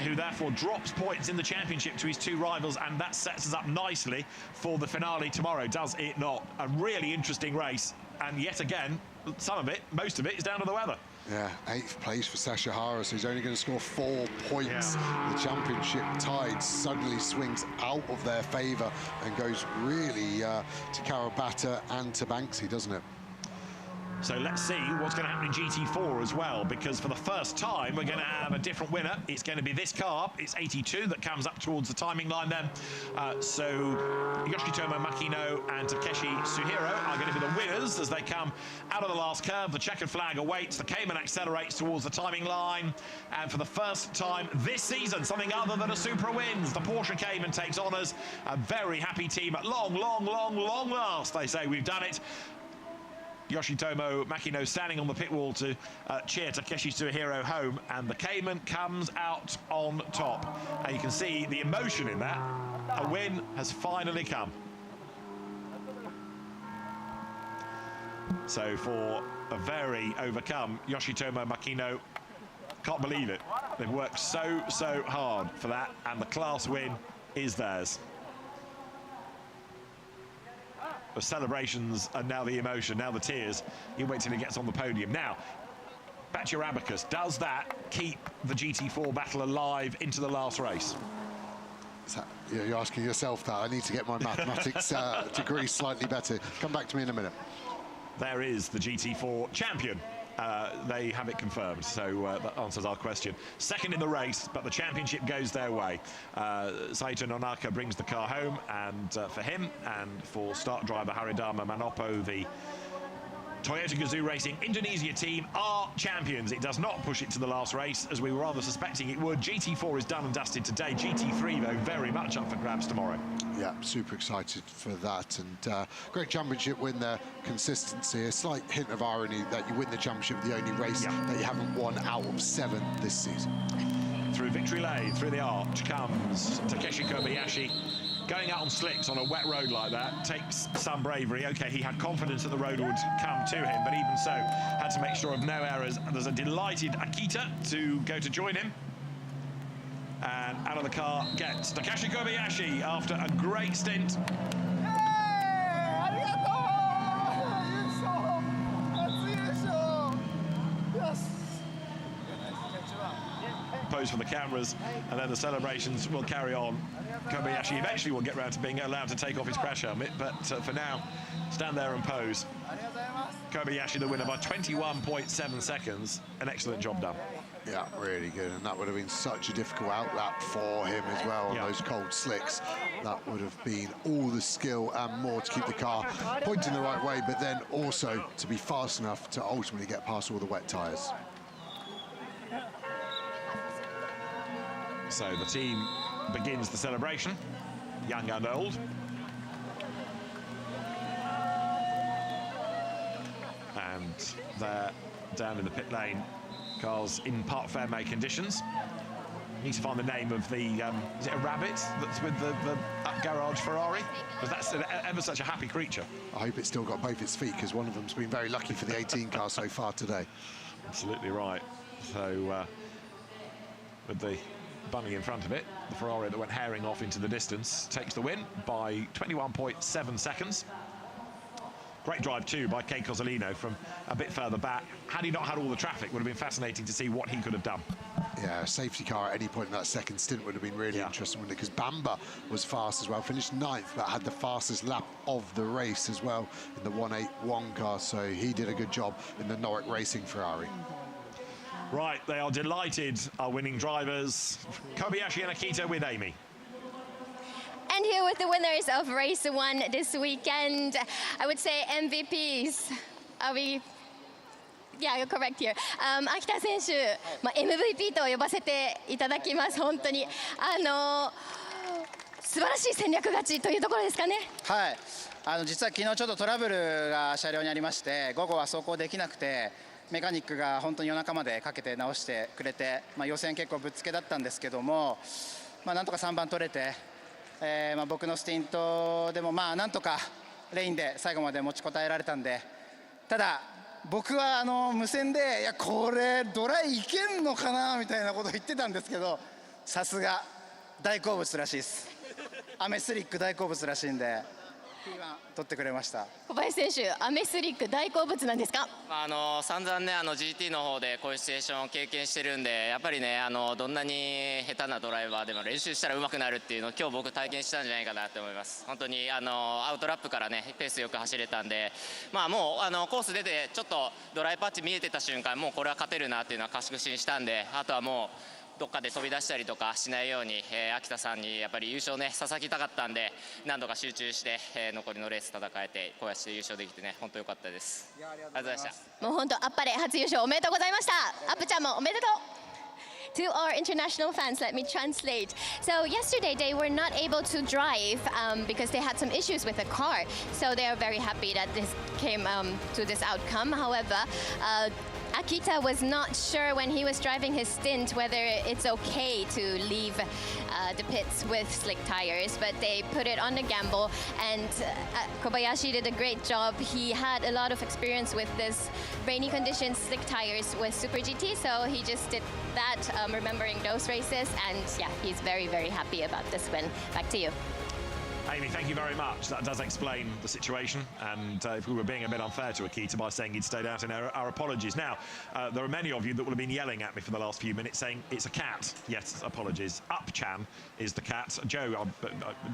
who therefore drops points in the championship to his 2 rivals, and that sets us up nicely for the finale tomorrow, does it not? A really interesting race, and yet again, some of it, most of it, is down to the weather. Yeah, 8th place for Sasahara, so he's only going to score 4 points. Yeah. The championship tide suddenly swings out of their favour and goes really to Kawabata and to Bankcy, doesn't it? So let's see what's going to happen in GT4 as well, because for the first time we're going to have a different winner. It's going to be this car. It's 82 that comes up towards the timing line then. So Yoshitomo Makino and Takeshi Suhiro are going to be the winners as they come out of the last curve. The checkered flag awaits. The Cayman accelerates towards the timing line. And for the first time this season, something other than a Supra wins. The Porsche Cayman takes honours. A very happy team at long last. They say we've done it. Yoshitomo Makino standing on the pit wall to cheer Takeshi Suhiro home, and the Cayman comes out on top. And you can see the emotion in that. A win has finally come. So for a very overcome Yoshitomo Makino, can't believe it. They've worked so hard for that, and the class win is theirs. The celebrations and now the emotion, now the tears. You wait till he gets on the podium. Now, back to your abacus. Does that keep the GT4 battle alive into the last race? You're asking yourself that. I need to get my mathematics degree slightly better. Come back to me in a minute. There is the GT4 champion. They have it confirmed, so that answers our question. 2nd in the race, but the championship goes their way. Saito Nonaka brings the car home, and for him and for start driver Haridama Manopo, the Toyota Gazoo Racing Indonesia team are champions. It does not push it to the last race, as we were rather suspecting it would. GT4 is done and dusted today. GT3, though, very much up for grabs tomorrow. Yeah, super excited for that. And great championship win there. Consistency, a slight hint of irony that you win the championship, the only race that you haven't won out of 7 this season. Through victory lane, through the arch, comes Takeshi Kobayashi. going out on slicks on a wet road like that takes some bravery. Okay, he had confidence that the road would come to him, but even so, had to make sure of no errors. There's a delighted Akita to go to join him. And out of the car gets Takashi Kobayashi after a great stint. Pose for the cameras, and then the celebrations will carry on. Kobayashi eventually will get round to being allowed to take off his crash helmet, but for now, stand there and pose. Kobayashi the winner by 21.7 seconds. An excellent job done. Yeah, really good, and that would have been such a difficult outlap for him as well on those cold slicks. That would have been all the skill and more to keep the car pointing the right way, but then also to be fast enough to ultimately get past all the wet tyres. So the team begins the celebration, young and old. And they're down in the pit lane. Cars in part fair-may conditions. Need to find the name of the, is it a rabbit that's with the up garage Ferrari? Because that's ever such a happy creature. I hope it's still got both its feet, because one of them's been very lucky for the 18 car so far today. Absolutely right. So with the bunny in front of it, the Ferrari that went herring off into the distance takes the win by 21.7 seconds. Great drive too by Kei Cozzolino from a bit further back. Had he not had all the traffic, would have been fascinating to see what he could have done. Yeah, a safety car at any point in that second stint would have been really interesting, wouldn't it? Because Bamba was fast as well, finished 9th, but had the fastest lap of the race as well in the 181 car, so he did a good job in the Norwick Racing Ferrari. Right, they are delighted, our winning drivers. Kobayashi and Akita with Amy. And here with the winners of race 1 this weekend, I would say MVPs. Are we? Yeah, you're correct here. 秋田選手、MVP と呼ばせていただきます。本当に素晴らしい戦略勝ちというところですかね。はい。実は昨日ちょっとトラブルが車両にありまして、午後は走行できなくて、メカニックが本当に夜中までかけて直してくれて、予選結構ぶっつけだったんですけども、なんとか3番取れて。僕のスティントでもなんとかレインで最後まで持ちこたえられたんで、ただ僕は無線でいやこれドライいけんのかなみたいなことを言ってたんですけど、さすが大好物らしいです。アメスリック大好物らしいんで P1 取ってくれました。小林選手、アメスリック大好物なんですか？散々ねGT の方でこういうシチュエーションを経験してるんで、やっぱりねどんなに下手なドライバーでも練習したら上手くなるっていうのを今日僕体験したんじゃないかなと思います。本当にアウトラップからねペースよく走れたんで、もうコース出てちょっとドライパッチ見えてた瞬間、もうこれは勝てるなっていうのは確信したんで、あとはもうどっかで飛び出したりとかしないように、秋田さんにやっぱり優勝ね捧ぎたかったんで、何度か集中して、残りのレース戦えてこうやって優勝できてね本当良かったです。ありがとうございました。もう本当あっぱれ初優勝おめでとうございました。アップちゃんもおめでとう。To our international fans, let me translate. So yesterday they were not able to drive because they had some issues with the car. So they are very happy that this came to this outcome. However, Akita was not sure when he was driving his stint whether it's okay to leave the pits with slick tires, but they put it on the gamble, and Kobayashi did a great job. He had a lot of experience with this rainy conditions, slick tires with Super GT, so he just did that, remembering those races, and yeah, he's very, very happy about this win. Back to you. Amy, thank you very much. That does explain the situation, and if we were being a bit unfair to Akita by saying he'd stayed out, in our apologies. Now, there are many of you that will have been yelling at me for the last few minutes saying it's a cat. Yes, apologies. Up-chan is the cat. Joe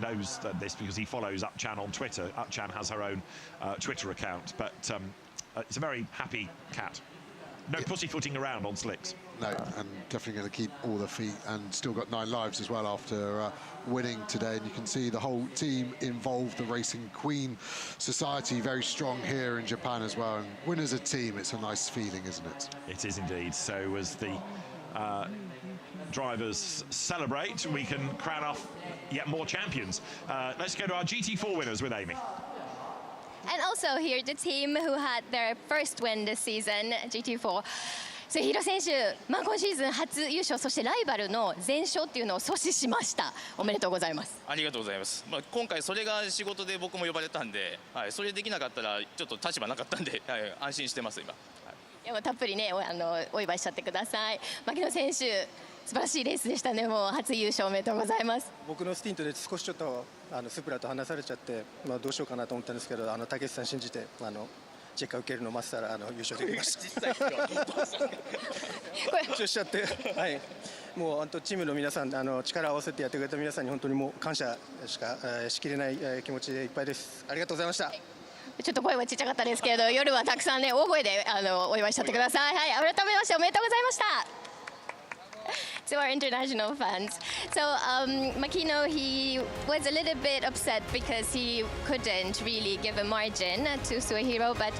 knows this because he follows Up-chan on Twitter. Up-chan has her own Twitter account, but it's a very happy cat. No pussyfooting around on slicks. No, and definitely going to keep all the feet, and still got 9 lives as well after winning today. And you can see the whole team involved, the Racing Queen Society, very strong here in Japan as well. And win as a team, it's a nice feeling, isn't it? It is indeed. So as the drivers celebrate, we can crown off yet more champions. Let's go to our GT4 winners with Amy. And also here, the team who had their first win this season, GT4. 末広選手、今シーズン初優勝、そしてライバルの全勝っていうのを阻止しました。おめでとうございます。ありがとうございます。今回それが仕事で僕も呼ばれたんで、それできなかったらちょっと立場なかったんで、安心してます今。でもたっぷりね、お祝いしちゃってください。牧野選手、素晴らしいレースでしたね。もう初優勝おめでとうございます。僕のスティントで少しちょっとスプラと離されちゃって、どうしようかなと思ったんですけど、竹内さん信じてチェッカー受けるのを待ってたら優勝できました。優勝しちゃって、はい、もう本当チームの皆さん力を合わせてやってくれた皆さんに本当にもう感謝しかしきれない気持ちでいっぱいです。ありがとうございました。ちょっと声はちっちゃかったですけれど、夜はたくさんね大声でお祝いしちゃってください。はい、改めましておめでとうございました。To our international fans. So Makino, he was a little bit upset because he couldn't really give a margin to Suehiro, but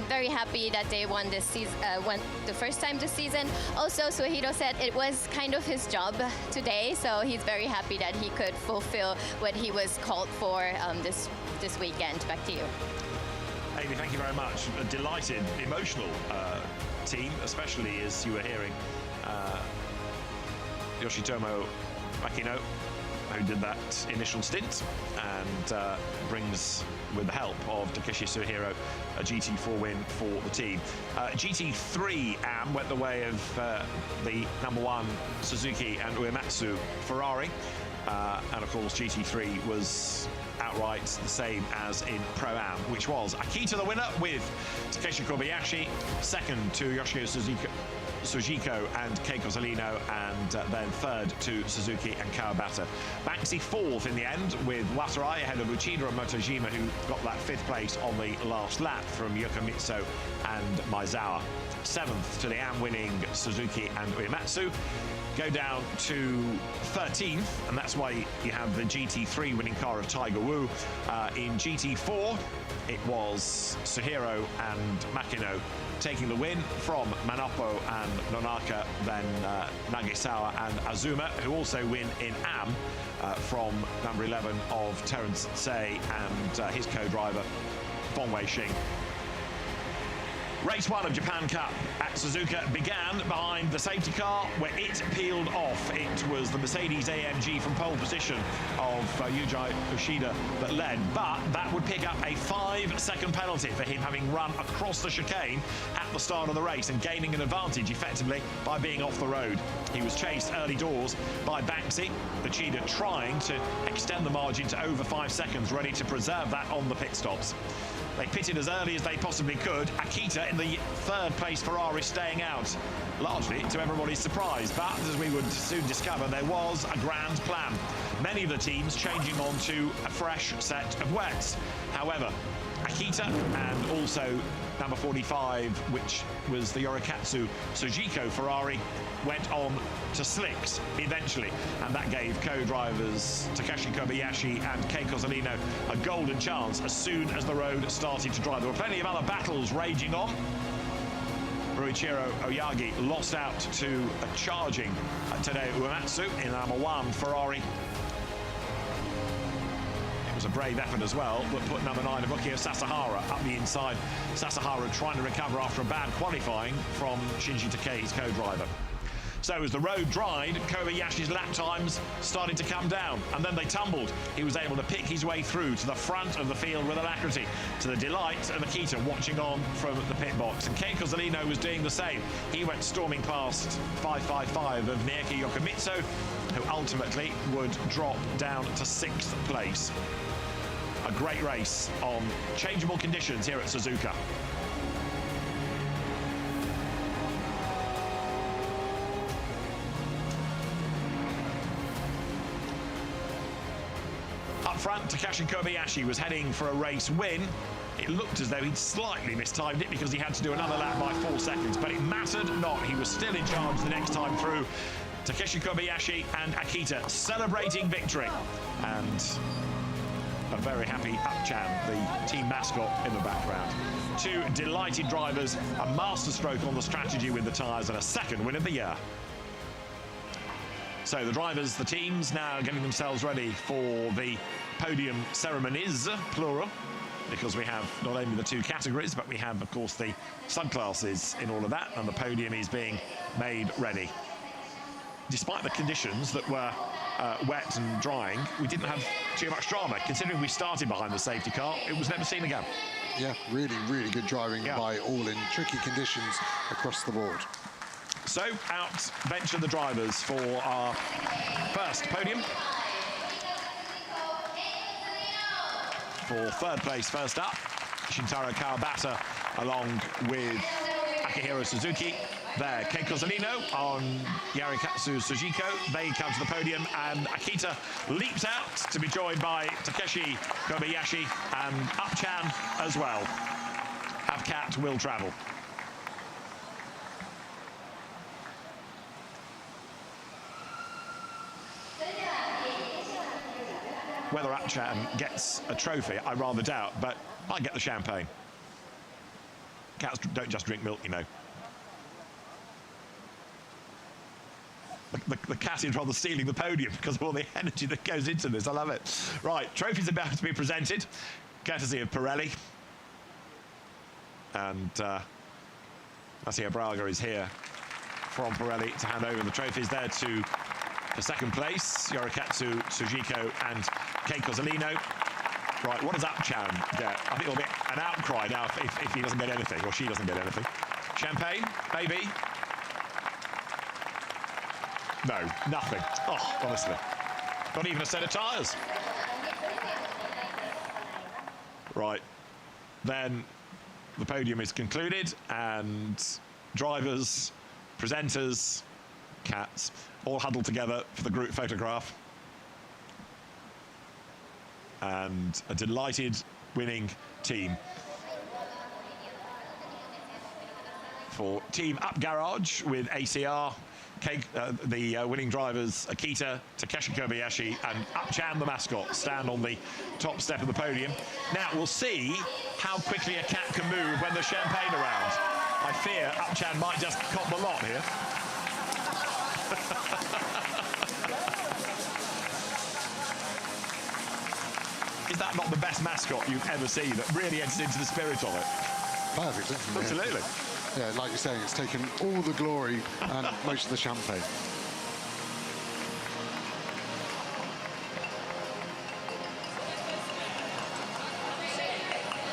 very happy that they won this season, won the first time this season. Also, Suehiro said it was kind of his job today, so he's very happy that he could fulfill what he was called for this weekend. Back to you. Amy, thank you very much. A delighted, emotional team, especially as you were hearing Yoshitomo Makino, who did that initial stint and brings, with the help of Takeshi Suehiro, a GT4 win for the team. GT3 AM went the way of the #1 Suzuki and Uematsu Ferrari. And of course GT3 was outright the same as in Pro-Am, which was Akita the winner with Takeshi Kobayashi, second to Yoshio Sujiko and Keiko Zolino, and then third to Suzuki and Kawabata. Bankcy fourth in the end with Watarai ahead of Uchida and Motojima, who got that fifth place on the last lap from Yokomitsu and Maizawa. Seventh to the AM winning Suzuki and Uematsu. Go down to 13th, and that's why you have the GT3 winning car of Tiger Wu. In GT4, it was Suehiro and Makino taking the win from Manapo and Nonaka, then Nagisawa and Azuma, who also win in AM from number 11 of Terence Tsei and his co-driver, Fong Wei-Shing. Race 1 of Japan Cup at Suzuka began behind the safety car where it peeled off. It was the Mercedes AMG from pole position of Yuji Ushida that led, but that would pick up a 5-second penalty for him having run across the chicane at the start of the race and gaining an advantage effectively by being off the road. He was chased early doors by Bankcy, Uchida trying to extend the margin to over 5 seconds, ready to preserve that on the pit stops. They pitted as early as they possibly could. Akita in the third place Ferrari staying out, largely to everybody's surprise. But as we would soon discover, there was a grand plan. Many of the teams changing on to a fresh set of wets. However, Akita and also number 45, which was the Yorikatsu Sujiko Ferrari, went on to slicks eventually, and that gave co-drivers Takeshi Kobayashi and Keiko Zolino a golden chance as soon as the road started to dry. There were plenty of other battles raging on. Ruichiro Oyagi lost out to a charging Tadeu Uematsu in #1 Ferrari. It was a brave effort as well that put number 9 Ibuki Sasahara up the inside. Sasahara trying to recover after a bad qualifying from Shinji Takei's co-driver. So as the road dried, Kobayashi's lap times started to come down, and then they tumbled. He was able to pick his way through to the front of the field with alacrity, to the delight of Akita watching on from the pit box. And Keiko Zolino was doing the same. He went storming past 555 of Naoki Yokomitsu, who ultimately would drop down to 6th place. A great race on changeable conditions here at Suzuka. Up front, Takeshi Kobayashi was heading for a race win. It looked as though he'd slightly mistimed it because he had to do another lap by 4 seconds, but it mattered not. He was still in charge the next time through. Takeshi Kobayashi and Akita celebrating victory. And a very happy Upchan, the team mascot, in the background. Two delighted drivers, a masterstroke on the strategy with the tyres, and a second win of the year. So the drivers, the teams, now getting themselves ready for the podium ceremonies, plural, because we have not only the two categories, but we have, of course, the subclasses in all of that, and the podium is being made ready. Despite the conditions that were wet and drying, we didn't have too much drama. Considering we started behind the safety car, it was never seen again. Yeah, really, really good driving by all in tricky conditions across the board. So, out venture the drivers for our first podium. For third place, first up, Shintaro Kawabata along with Akihiro Suzuki. There, Kei Cozzolino on Yarikatsu Sujiko. They come to the podium, and Akita leaps out to be joined by Takeshi Kobayashi and Upchan as well. Avcat will travel. Whether Upchan gets a trophy, I rather doubt, but might get the champagne. Cats don't just drink milk, you know. The cat is rather stealing the podium because of all the energy that goes into this. I love it. Right, trophies are about to be presented, courtesy of Pirelli. And Massimo Braga is here from Pirelli to hand over the trophies there to the second place, Yorikatsu Sujiko and Kei Cozzolino. Right, what does Upchan get? I think it'll be an outcry now if he doesn't get anything, or she doesn't get anything. Champagne, maybe? No, nothing. Oh, honestly. Not even a set of tyres. Right. Then the podium is concluded, and drivers, presenters, cats, all huddled together for the group photograph. And a delighted winning team. For Team Up Garage with ACR, the winning drivers Akita, Takeshi Kobayashi and Upchan, the mascot, stand on the top step of the podium. Now we'll see how quickly a cat can move when there's champagne around. I fear Upchan might just cop the lot here. Is that not the best mascot you've ever seen that really enters into the spirit of it? Perfect, isn't it? Absolutely. Yeah, like you're saying, it's taken all the glory and most of the champagne.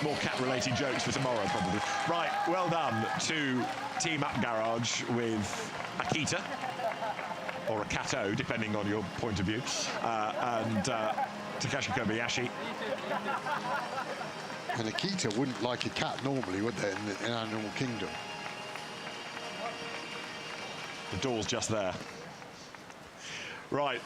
More cat-related jokes for tomorrow, probably. Right, well done to Team Up Garage with Akita, or a Kato, depending on your point of view, and Takeshi Kobayashi. And Akita wouldn't like a cat normally, would they, in Animal Kingdom? The door's just there. Right,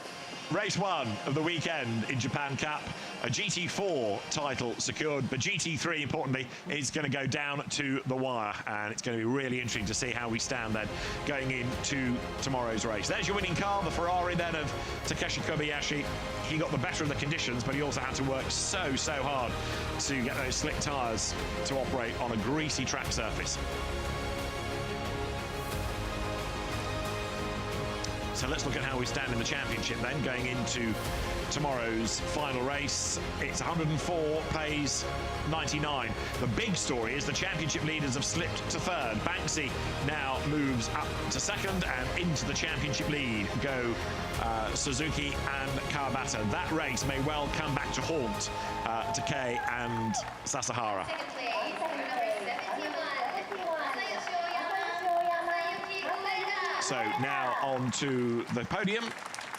race one of the weekend in Japan Cup. A GT4 title secured, but GT3, importantly, is going to go down to the wire, and it's going to be really interesting to see how we stand then going into tomorrow's race. There's your winning car, the Ferrari then of Takeshi Kobayashi. He got the better of the conditions, but he also had to work so hard to get those slick tyres to operate on a greasy track surface. So let's look at how we stand in the championship then, going into tomorrow's final race. It's 104, pays 99. The big story is the championship leaders have slipped to third. Bankcy now moves up to second, and into the championship lead go Suzuki and Kawabata. That race may well come back to haunt Takei and Sasahara. So now on to the podium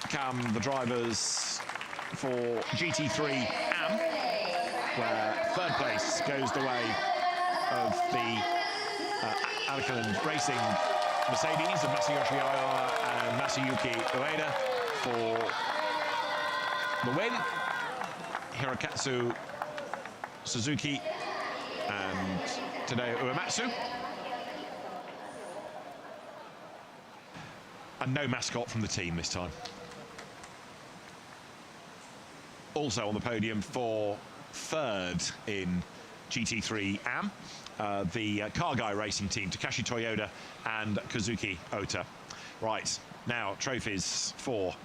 come the drivers for GT3 AM, where third place goes the way of the Anakin Racing Mercedes of Masayoshi Aoyama and Masayuki Ueda for the win. Hirokatsu Suzuki and Tadeo Uematsu. And no mascot from the team this time. Also on the podium for third in GT3 AM, the car guy racing team, Takashi Toyoda and Kazuki Ota. Right, now trophies for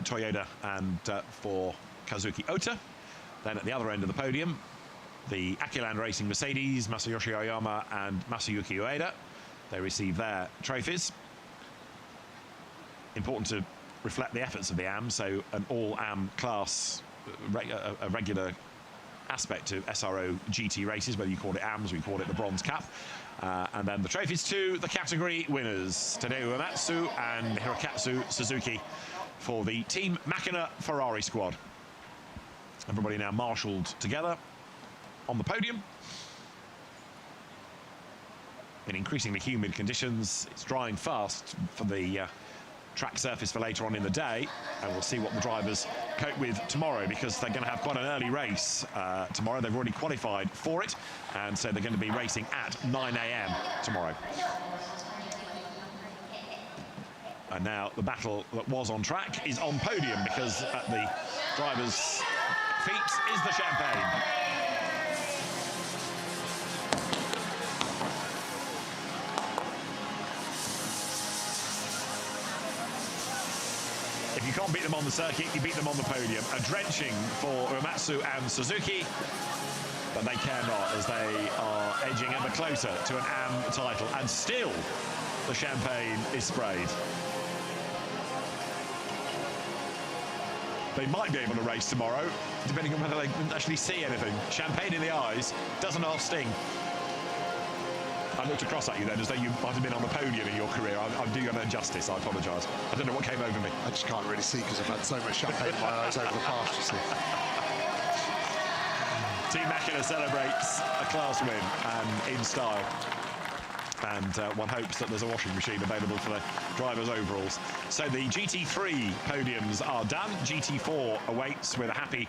Toyoda and for Kazuki Ota. Then at the other end of the podium, the Akiland Racing Mercedes, Masayoshi Oyama and Masayuki Ueda. They receive their trophies. Important to reflect the efforts of the AM, so an all-AM class, a regular aspect to SRO GT races, whether you call it AMs, we call it the Bronze Cup. And then the trophies to the category winners, Tadeu Uematsu and Hirokatsu Suzuki for the Team Makina Ferrari squad. Everybody now marshalled together on the podium. In increasingly humid conditions, it's drying fast for the track surface for later on in the day, and we'll see what the drivers cope with tomorrow, because they're going to have quite an early race tomorrow. They've already qualified for it, and so they're going to be racing at 9 a.m. tomorrow. And now the battle that was on track is on podium, because at the drivers' feet is the champagne. If you can't beat them on the circuit, you beat them on the podium. A drenching for Uematsu and Suzuki, but they care not, as they are edging ever closer to an AM title. And still, the champagne is sprayed. They might be able to race tomorrow, depending on whether they can actually see anything. Champagne in the eyes doesn't half sting. I looked across at you then as though you might have been on the podium in your career. I'm doing you an injustice, I apologise. I don't know what came over me. I just can't really see because I've had so much champagne in my eyes over the past, you see. Team Makina celebrates a class win and in style. And one hopes that there's a washing machine available for the drivers' overalls. So the GT3 podiums are done. GT4 awaits with a happy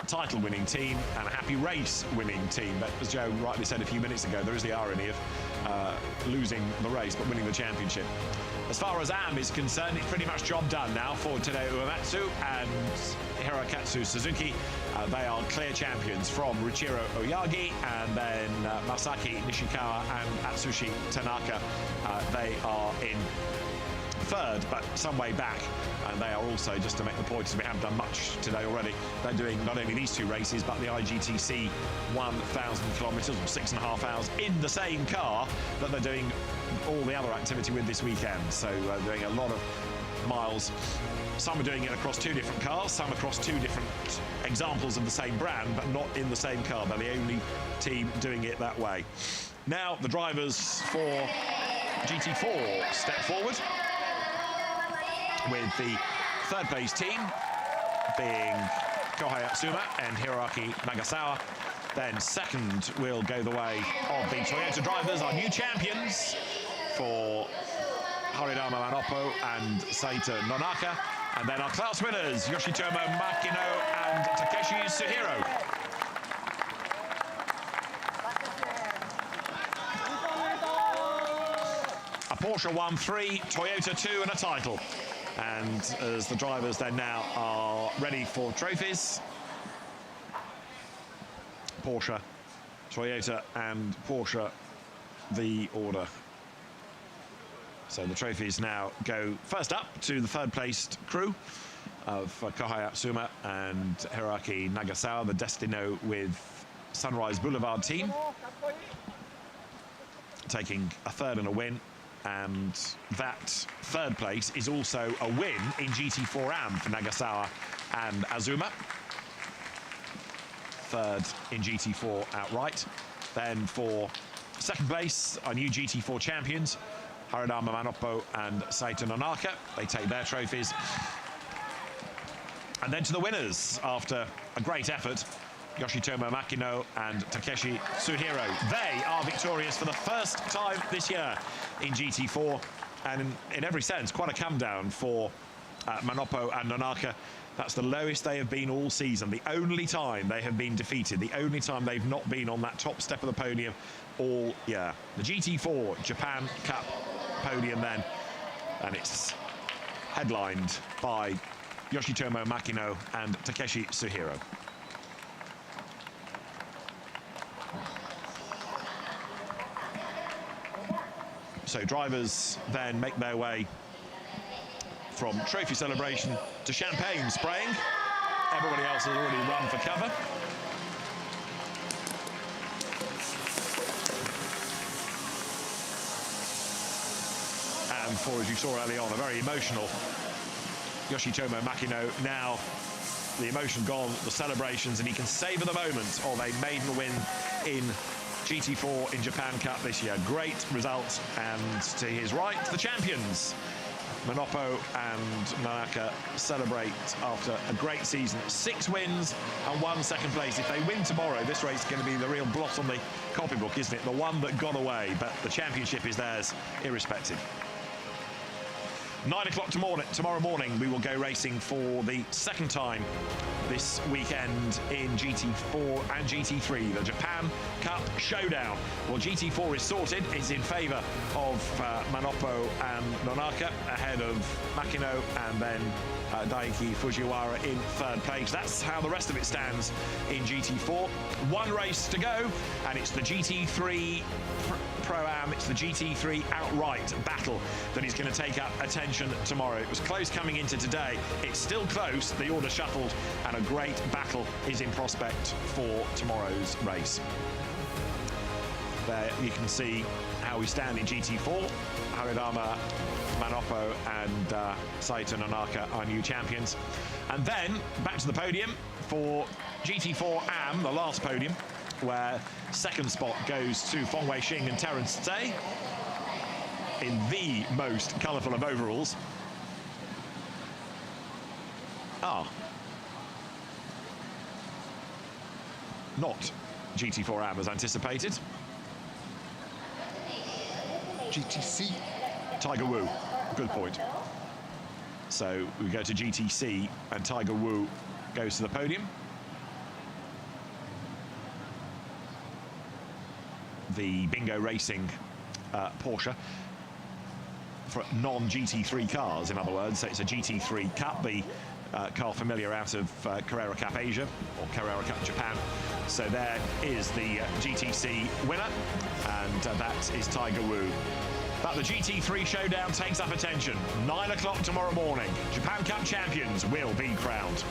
title-winning team and a happy race-winning team. But as Joe rightly said a few minutes ago, there is the irony of losing the race but winning the championship. As far as AM is concerned, it's pretty much job done now for Tadeu Uematsu and Hirokatsu Suzuki. They are clear champions from Richiro Oyagi, and then Masaki Nishikawa and Atsushi Tanaka. They are in third, but some way back, and they are also, just to make the point, as we haven't done much today already, they're doing not only these two races, but the IGTC 1,000 kilometres, or 6.5 hours, in the same car that they're doing all the other activity with this weekend. So doing a lot of miles. Some are doing it across two different cars, some across two different examples of the same brand, but not in the same car. They're the only team doing it that way. Now the drivers for GT4 step forward, with the third place team being Kohei Atsuma and Hiroaki Nagasawa. Then second will go the way of the Toyota drivers, our new champions, for Haridama Manopo and Saito Nonaka. And then our class winners, Yoshitomo Makino and Takeshi Suhiro. A Porsche 1-3, Toyota 2 and a title. And as the drivers then now are ready for trophies, Porsche, Toyota and Porsche, the order. So the trophies now go first up to the third placed crew of Kohei Atsuma and Hiroaki Nagasawa, the Destino with Sunrise Boulevard team, taking a third and a win. And that third place is also a win in GT4 AM for Nagasawa and Azuma. Third in GT4 outright. Then for second place, our new GT4 champions, Haridama Manopo and Saito Nonaka. They take their trophies. And then to the winners, after a great effort, Yoshitomo Makino and Takeshi Suhiro. They are victorious for the first time this year in GT4, and in every sense, quite a come down for Manopo and Nonaka. That's the lowest they have been all season, the only time they have been defeated, the only time they've not been on that top step of the podium all year. The GT4 Japan Cup podium then, and it's headlined by Yoshitomo Makino and Takeshi Suhiro. So drivers then make their way from trophy celebration to champagne spraying. Everybody else has already run for cover. and for, as you saw early on, a very emotional Yoshitomo Makino. Now the emotion gone, the celebrations, and he can savor the moment of a maiden win in GT4 in Japan Cup this year. Great result, and to his right, the champions. Manopo and Nanaka celebrate after a great season. 6 wins and 1 second place. If they win tomorrow, this race is going to be the real blot on the copybook, isn't it? The one that got away, but the championship is theirs, irrespective. 9 o'clock tomorrow morning, we will go racing for the second time this weekend in GT4 and GT3, the Japan Cup Showdown. Well, GT4 is sorted. It's in favour of Manopo and Nonaka, ahead of Makino and then Daiki Fujiwara in 3rd place. That's how the rest of it stands in GT4. 1 race to go, and it's the GT3 Pro-Am, it's the GT3 outright battle that is going to take up attention tomorrow. It was close coming into today. It's still close, the order shuffled, and a great battle is in prospect for tomorrow's race. There you can see how we stand in GT4. Haridama, Manopo and Saito Nonaka are new champions. And then back to the podium for GT4 AM, the last podium, where second spot goes to Feng Wei Xing and Terence Tse in the most colourful of overalls. Not GT4 AM as anticipated. GTC. Tiger Wu, good point. So we go to GTC and Tiger Wu goes to the podium. The Bingo Racing Porsche for non-GT3 cars, in other words. So it's a GT3 Cup, the car familiar out of Carrera Cup Asia or Carrera Cup Japan. So there is the GTC winner, and that is Tiger Wu. But the GT3 showdown takes up attention. 9 o'clock tomorrow morning. Japan Cup champions will be crowned.